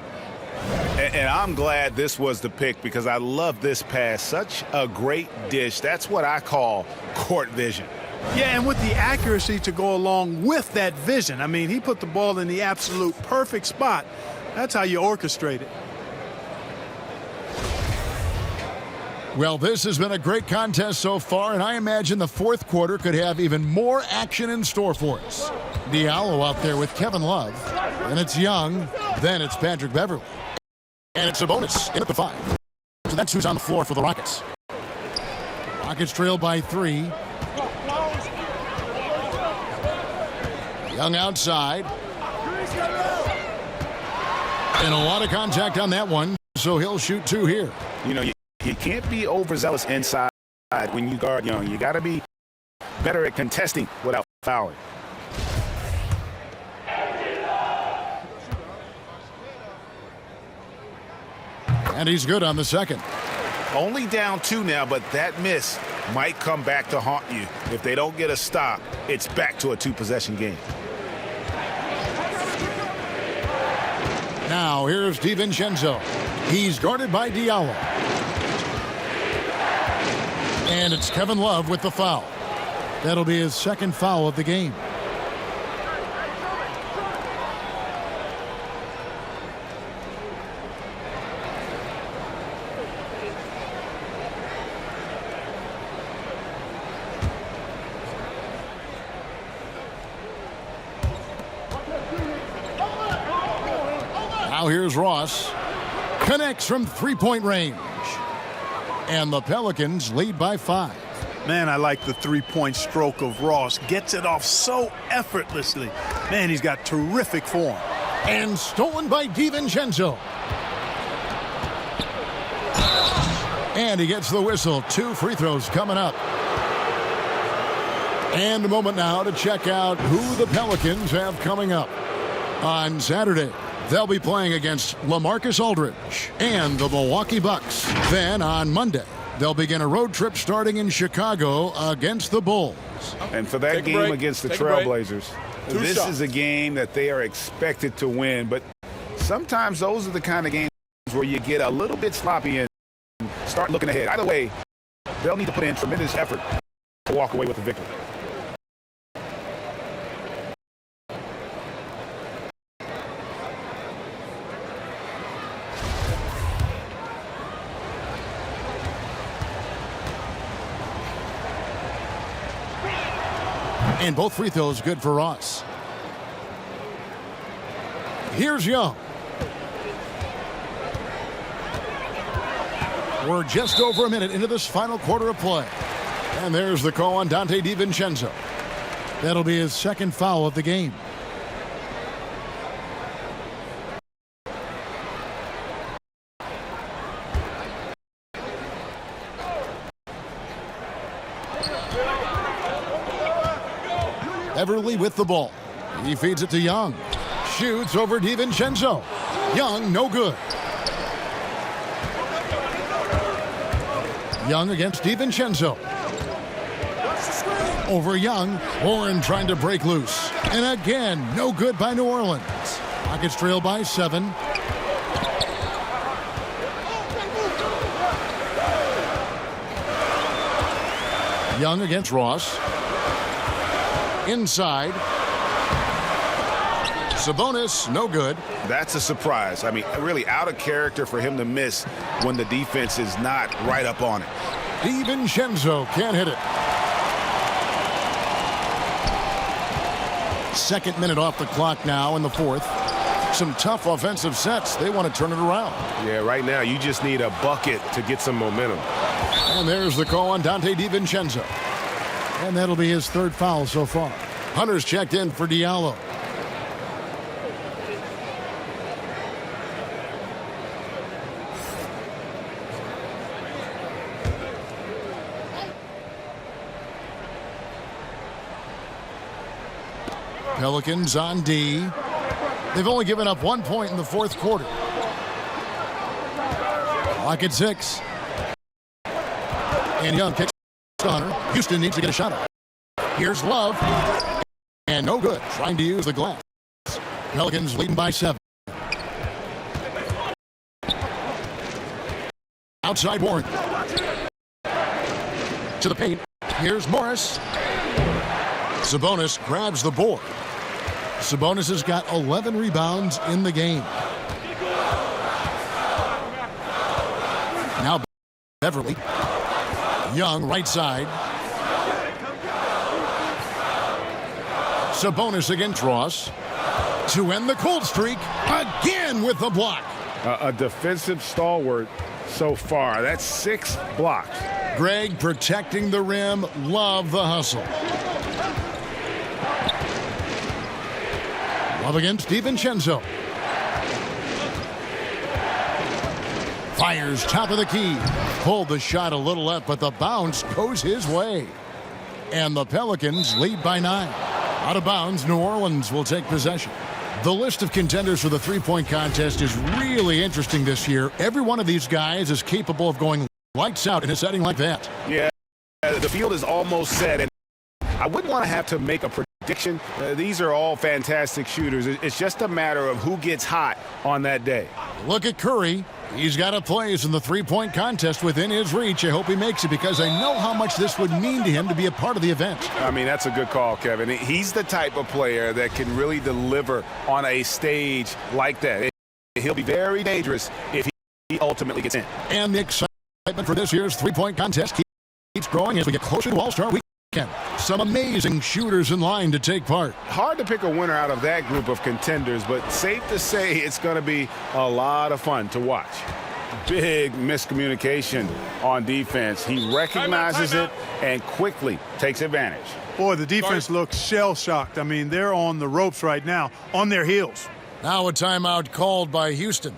And I'm glad this was the pick because I love this pass. Such a great dish. That's what I call court vision. Yeah, and with the accuracy to go along with that vision. I mean, he put the ball in the absolute perfect spot. That's how you orchestrate it. Well, this has been a great contest so far, and I imagine the fourth quarter could have even more action in store for us. Diallo out there with Kevin Love. Then it's Young. Then it's Patrick Beverly. And it's a bonus in at the 5. So that's who's on the floor for the Rockets. Rockets trail by 3. Young outside. And a lot of contact on that one, so he'll shoot 2 here. You know, you can't be overzealous inside when you guard Young. You got to be better at contesting without fouling. And he's good on the second. Only down 2 now, but that miss might come back to haunt you. If they don't get a stop, it's back to a 2-possession game. Now here's DiVincenzo. He's guarded by Diallo. And it's Kevin Love with the foul. That'll be his second foul of the game. Now here's Ross. Connects from three-point range. And the Pelicans lead by 5. Man, I like the three-point stroke of Ross. Gets it off so effortlessly. Man, he's got terrific form. And stolen by DiVincenzo. And he gets the whistle. 2 free throws coming up. And a moment now to check out who the Pelicans have coming up. On Saturday, they'll be playing against LaMarcus Aldridge and the Milwaukee Bucks. Then on Monday, they'll begin a road trip starting in Chicago against the Bulls. And for that game against the Trailblazers, this is a game that they are expected to win. But sometimes those are the kind of games where you get a little bit sloppy and start looking ahead. Either way, they'll need to put in tremendous effort to walk away with the victory. And both free throws good for Ross. Here's Young. We're just over a minute into this final quarter of play. And there's the call on Donte DiVincenzo. That'll be his second foul of the game. Beverly with the ball. He feeds it to Young. Shoots over DiVincenzo. Young, no good. Young against DiVincenzo. Over Young. Warren trying to break loose. And again, no good by New Orleans. Rockets trail by 7. Young against Ross. Inside. Sabonis, no good. That's a surprise. I mean, really out of character for him to miss when the defense is not right up on it. DiVincenzo can't hit it. Second minute off the clock now in the fourth. Some tough offensive sets. They want to turn it around. Yeah, right now you just need a bucket to get some momentum. And there's the call on Donte DiVincenzo. And that'll be his third foul so far. Hunter's checked in for Diallo. Pelicans on D. They've only given up 1 point in the fourth quarter. Clock at 6. And Young kicks to Hunter. Houston needs to get a shot up. Here's Love. And no good. Trying to use the glass. Pelicans leading by 7. Outside Warren. To the paint. Here's Morris. Sabonis grabs the board. Sabonis has got 11 rebounds in the game. Now Beverly. Young right side. Sabonis against Ross. To end the cold streak. Again with the block. A defensive stalwart so far. That's 6 blocks. Greg protecting the rim. Love the hustle. Love against DiVincenzo. Fires top of the key. Pulled the shot a little left, but the bounce goes his way. And the Pelicans lead by 9. Out of bounds, New Orleans will take possession. The list of contenders for the three-point contest is really interesting this year. Every one of these guys is capable of going lights out in a setting like that. Yeah, the field is almost set, and I wouldn't want to have to make a prediction. These are all fantastic shooters. It's just a matter of who gets hot on that day. Look at Curry. He's got a place in the three-point contest within his reach. I hope he makes it because I know how much this would mean to him to be a part of the event. I mean, that's a good call, Kevin. He's the type of player that can really deliver on a stage like that. He'll be very dangerous if he ultimately gets in. And the excitement for this year's three-point contest keeps growing as we get closer to All-Star Weekend. Some amazing shooters in line to take part. Hard to pick a winner out of that group of contenders, but safe to say it's going to be a lot of fun to watch. Big miscommunication on defense. He recognizes it and quickly takes advantage. Boy, the defense looks shell-shocked. I mean, they're on the ropes right now, on their heels. Now a timeout called by Houston.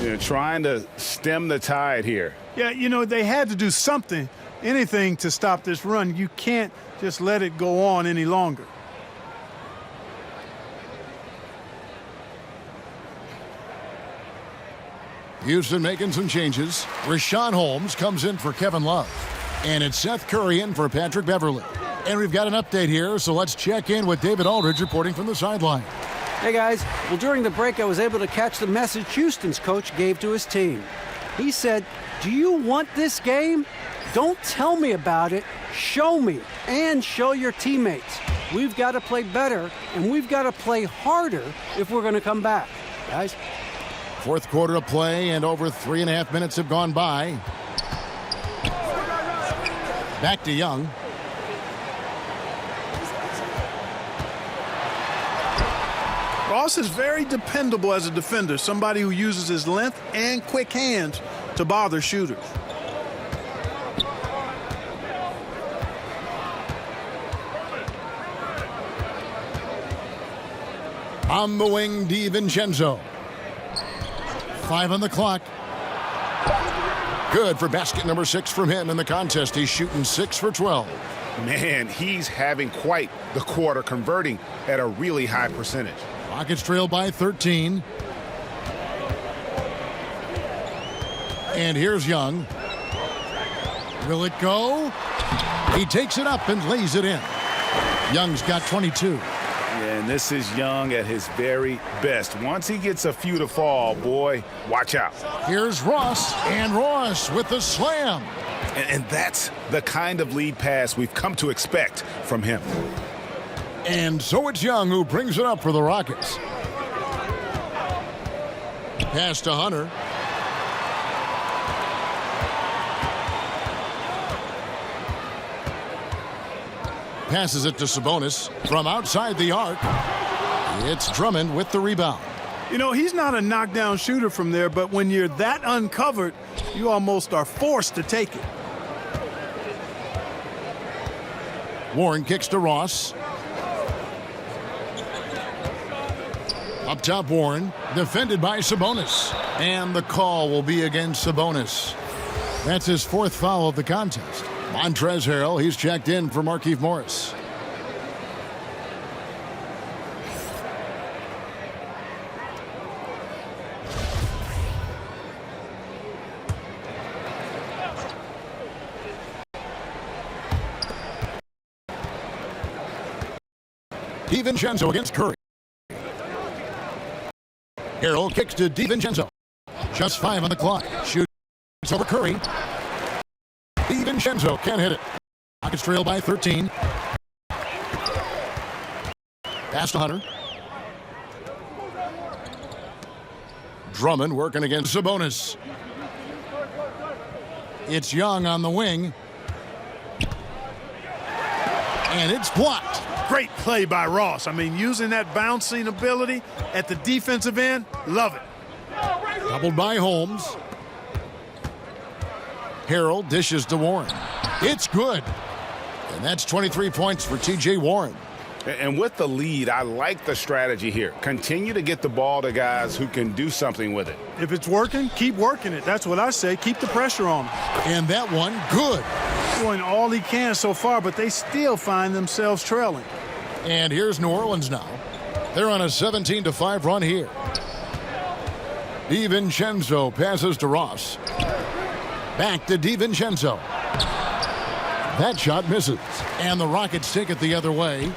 They're trying to stem the tide here. Yeah, you know, they had to do something, anything to stop this run. You can't just let it go on any longer. Houston making some changes. Rashawn Holmes comes in for Kevin Love. And it's Seth Curry in for Patrick Beverly. And we've got an update here, so let's check in with David Aldridge reporting from the sideline. Hey, guys. Well, during the break, I was able to catch the message Houston's coach gave to his team. He said, "Do you want this game? Don't tell me about it. Show me and show your teammates. We've got to play better, and we've got to play harder if we're going to come back." Guys? Fourth quarter of play, and over 3.5 minutes have gone by. Back to Young. Ross is very dependable as a defender, somebody who uses his length and quick hands to bother shooters. On the wing, DiVincenzo. 5 on the clock. Good for basket number 6 from him in the contest. He's shooting 6 for 12. Man, he's having quite the quarter, converting at a really high percentage. Rockets trail by 13. And here's Young. Will it go? He takes it up and lays it in. Young's got 22. And this is Young at his very best. Once he gets a few to fall, boy, watch out. Here's Ross, and Ross with the slam. And that's the kind of lead pass we've come to expect from him. And so it's Young who brings it up for the Rockets. Pass to Hunter. Passes it to Sabonis from outside the arc. It's Drummond with the rebound. You know, he's not a knockdown shooter from there, but when you're that uncovered, you almost are forced to take it. Warren kicks to Ross. Up top, Warren, defended by Sabonis. And the call will be against Sabonis. That's his 4th foul of the contest. Montrezl Harrell, he's checked in for Markieff Morris. DiVincenzo against Curry. Harrell kicks to DiVincenzo. Just 5 on the clock. Shoots over Curry. DiVincenzo can't hit it. Rockets trail by 13. Pass to Hunter. Drummond working against Sabonis. It's Young on the wing. And it's blocked. Great play by Ross. I mean, using that bouncing ability at the defensive end, love it. Doubled by Holmes. Harrell dishes to Warren. It's good. And that's 23 points for T.J. Warren. And with the lead, I like the strategy here. Continue to get the ball to guys who can do something with it. If it's working, keep working it. That's what I say. Keep the pressure on them. And that one, good. Doing all he can so far, but they still find themselves trailing. And here's New Orleans now. They're on a 17-5 run here. DiVincenzo passes to Ross. Back to DiVincenzo. That shot misses. And the Rockets take it the other way.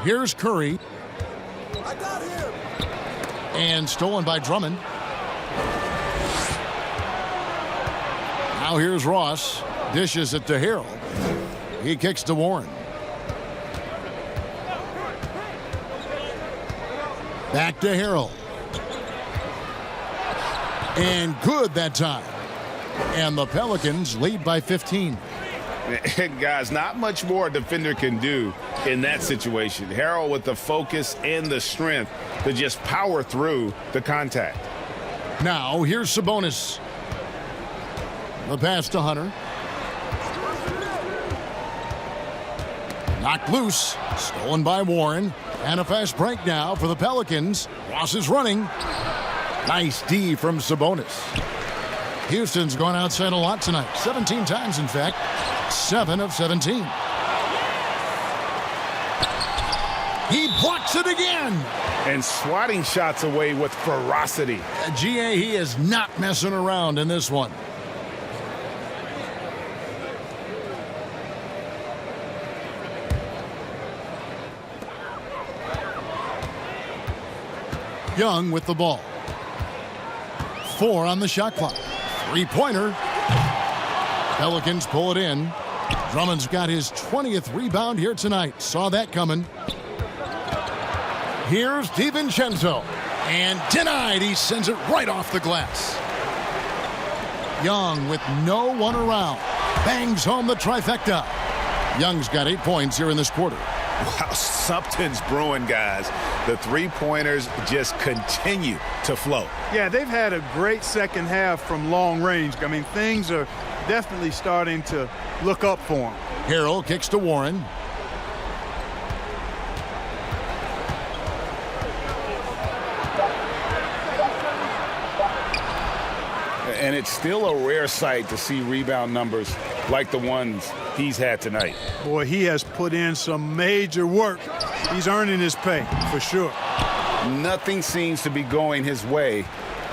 Here's Curry. And stolen by Drummond. Now here's Ross. Dishes it to Harrell. He kicks to Warren. Back to Harrell. And good that time. And the Pelicans lead by 15. Guys, not much more a defender can do in that situation. Harrell with the focus and the strength to just power through the contact. Now here's Sabonis. The pass to Hunter. Knocked loose. Stolen by Warren. And a fast break now for the Pelicans. Ross is running. Nice D from Sabonis. Houston's gone outside a lot tonight. 17 times, in fact. 7 of 17. He blocks it again. And swatting shots away with ferocity. GA, he is not messing around in this one. Young with the ball. 4 on the shot clock. 3-pointer. Pelicans pull it in. Drummond's got his 20th rebound here tonight. Saw that coming. Here's DiVincenzo. And denied. He sends it right off the glass. Young with no one around. Bangs home the trifecta. Young's got 8 points here in this quarter. Wow, something's brewing, guys. The three-pointers just continue to flow. Yeah, they've had a great second half from long range. I mean, things are definitely starting to look up for them. Harrell kicks to Warren. And it's still a rare sight to see rebound numbers like the ones he's had tonight. Boy, he has put in some major work. He's earning his pay, for sure. Nothing seems to be going his way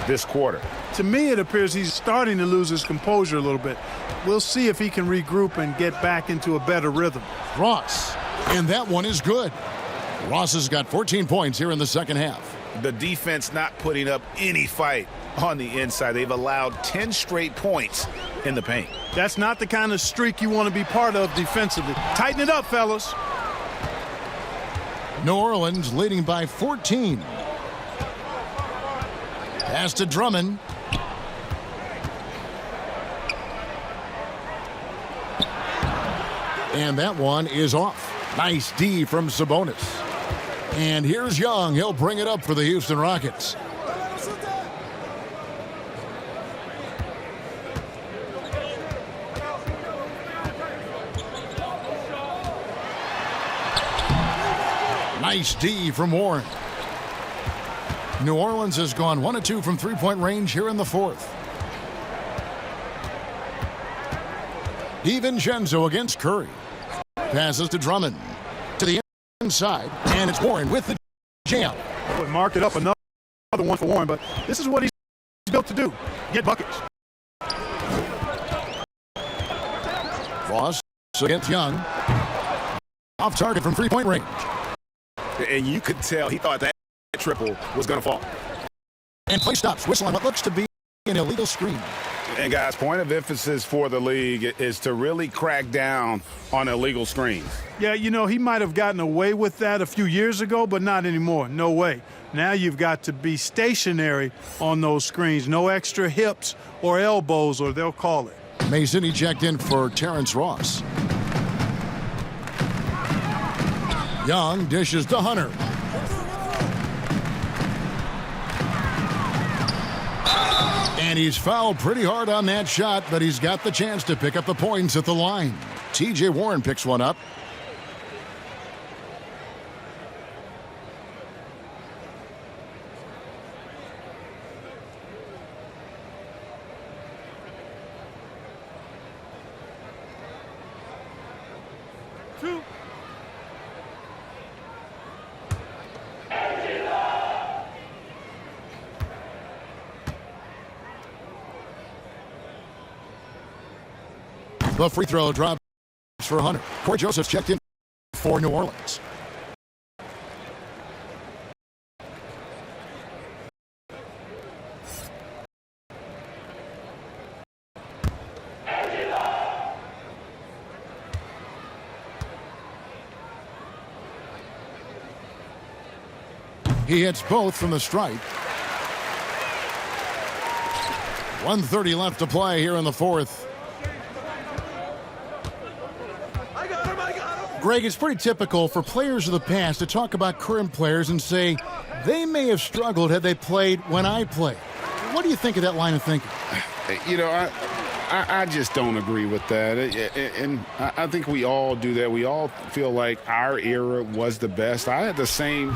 this quarter. To me, it appears he's starting to lose his composure a little bit. We'll see if he can regroup and get back into a better rhythm. Ross, and that one is good. Ross has got 14 points here in the second half. The defense not putting up any fight on the inside. They've allowed 10 straight points in the paint. That's not the kind of streak you want to be part of defensively. Tighten it up, fellas. New Orleans leading by 14. Pass to Drummond. And that one is off. Nice D from Sabonis. And here's Young. He'll bring it up for the Houston Rockets. Nice D from Warren. New Orleans has gone 1 of 2 from three-point range here in the fourth. DiVincenzo against Curry. Passes to Drummond. To the inside. And it's Warren with the jam. Boy, mark it up another one for Warren, but this is what he's built to do. Get buckets. Ross against Young. Off target from three-point range. And you could tell he thought that triple was going to fall. And play stops. Whistle on what looks to be an illegal screen. And guys, point of emphasis for the league is to really crack down on illegal screens. Yeah, you know, he might have gotten away with that a few years ago, but not anymore. No way. Now you've got to be stationary on those screens. No extra hips or elbows, or they'll call it. Mason eject in for Terrence Ross. Young dishes to Hunter. And he's fouled pretty hard on that shot, but he's got the chance to pick up the points at the line. TJ Warren picks one up. The free throw drops for Hunter. Corey Joseph's checked in for New Orleans. He hits both from the stripe. 1:30 left to play here in the fourth. Greg, it's pretty typical for players of the past to talk about current players and say they may have struggled had they played when I played. What do you think of that line of thinking? You know, I just don't agree with that. And I think we all do that. We all feel like our era was the best. I had the same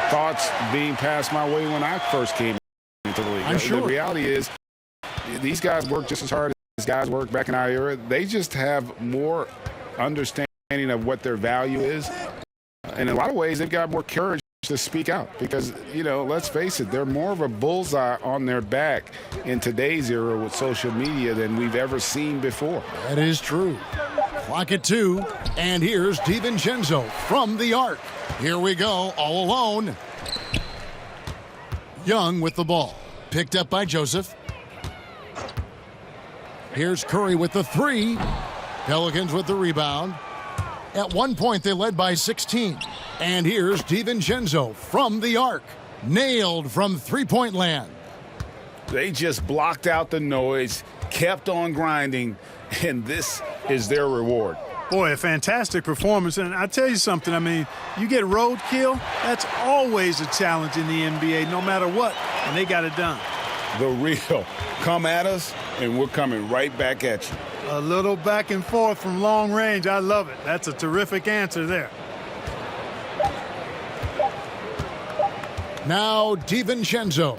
thoughts being passed my way when I first came into the league. I'm sure. The reality is these guys work just as hard as guys worked back in our era. They just have more understanding of what their value is. And in a lot of ways, they've got more courage to speak out because, you know, let's face it, they're more of a bullseye on their back in today's era with social media than we've ever seen before. That is true. Clock at 2, and here's DiVincenzo from the arc. Here we go, all alone. Young with the ball. Picked up by Joseph. Here's Curry with the 3. Pelicans with the rebound. At one point, they led by 16. And here's DiVincenzo from the arc. Nailed from three-point land. They just blocked out the noise, kept on grinding, and this is their reward. Boy, a fantastic performance. And I tell you something, I mean, you get roadkill, that's always a challenge in the NBA, no matter what, and they got it done. The real. Come at us, and we're coming right back at you. A little back and forth from long range. I love it. That's a terrific answer there. Now DiVincenzo.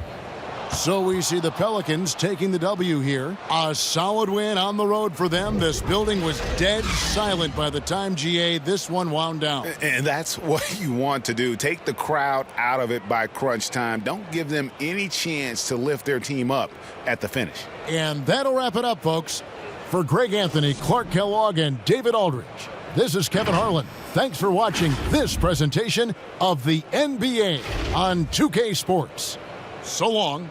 So we see the Pelicans taking the W here. A solid win on the road for them. This building was dead silent by the time, GA, this one wound down. And that's what you want to do. Take the crowd out of it by crunch time. Don't give them any chance to lift their team up at the finish. And that'll wrap it up, folks. For Greg Anthony, Clark Kellogg, and David Aldridge, this is Kevin Harlan. Thanks for watching this presentation of the NBA on 2K Sports. So long.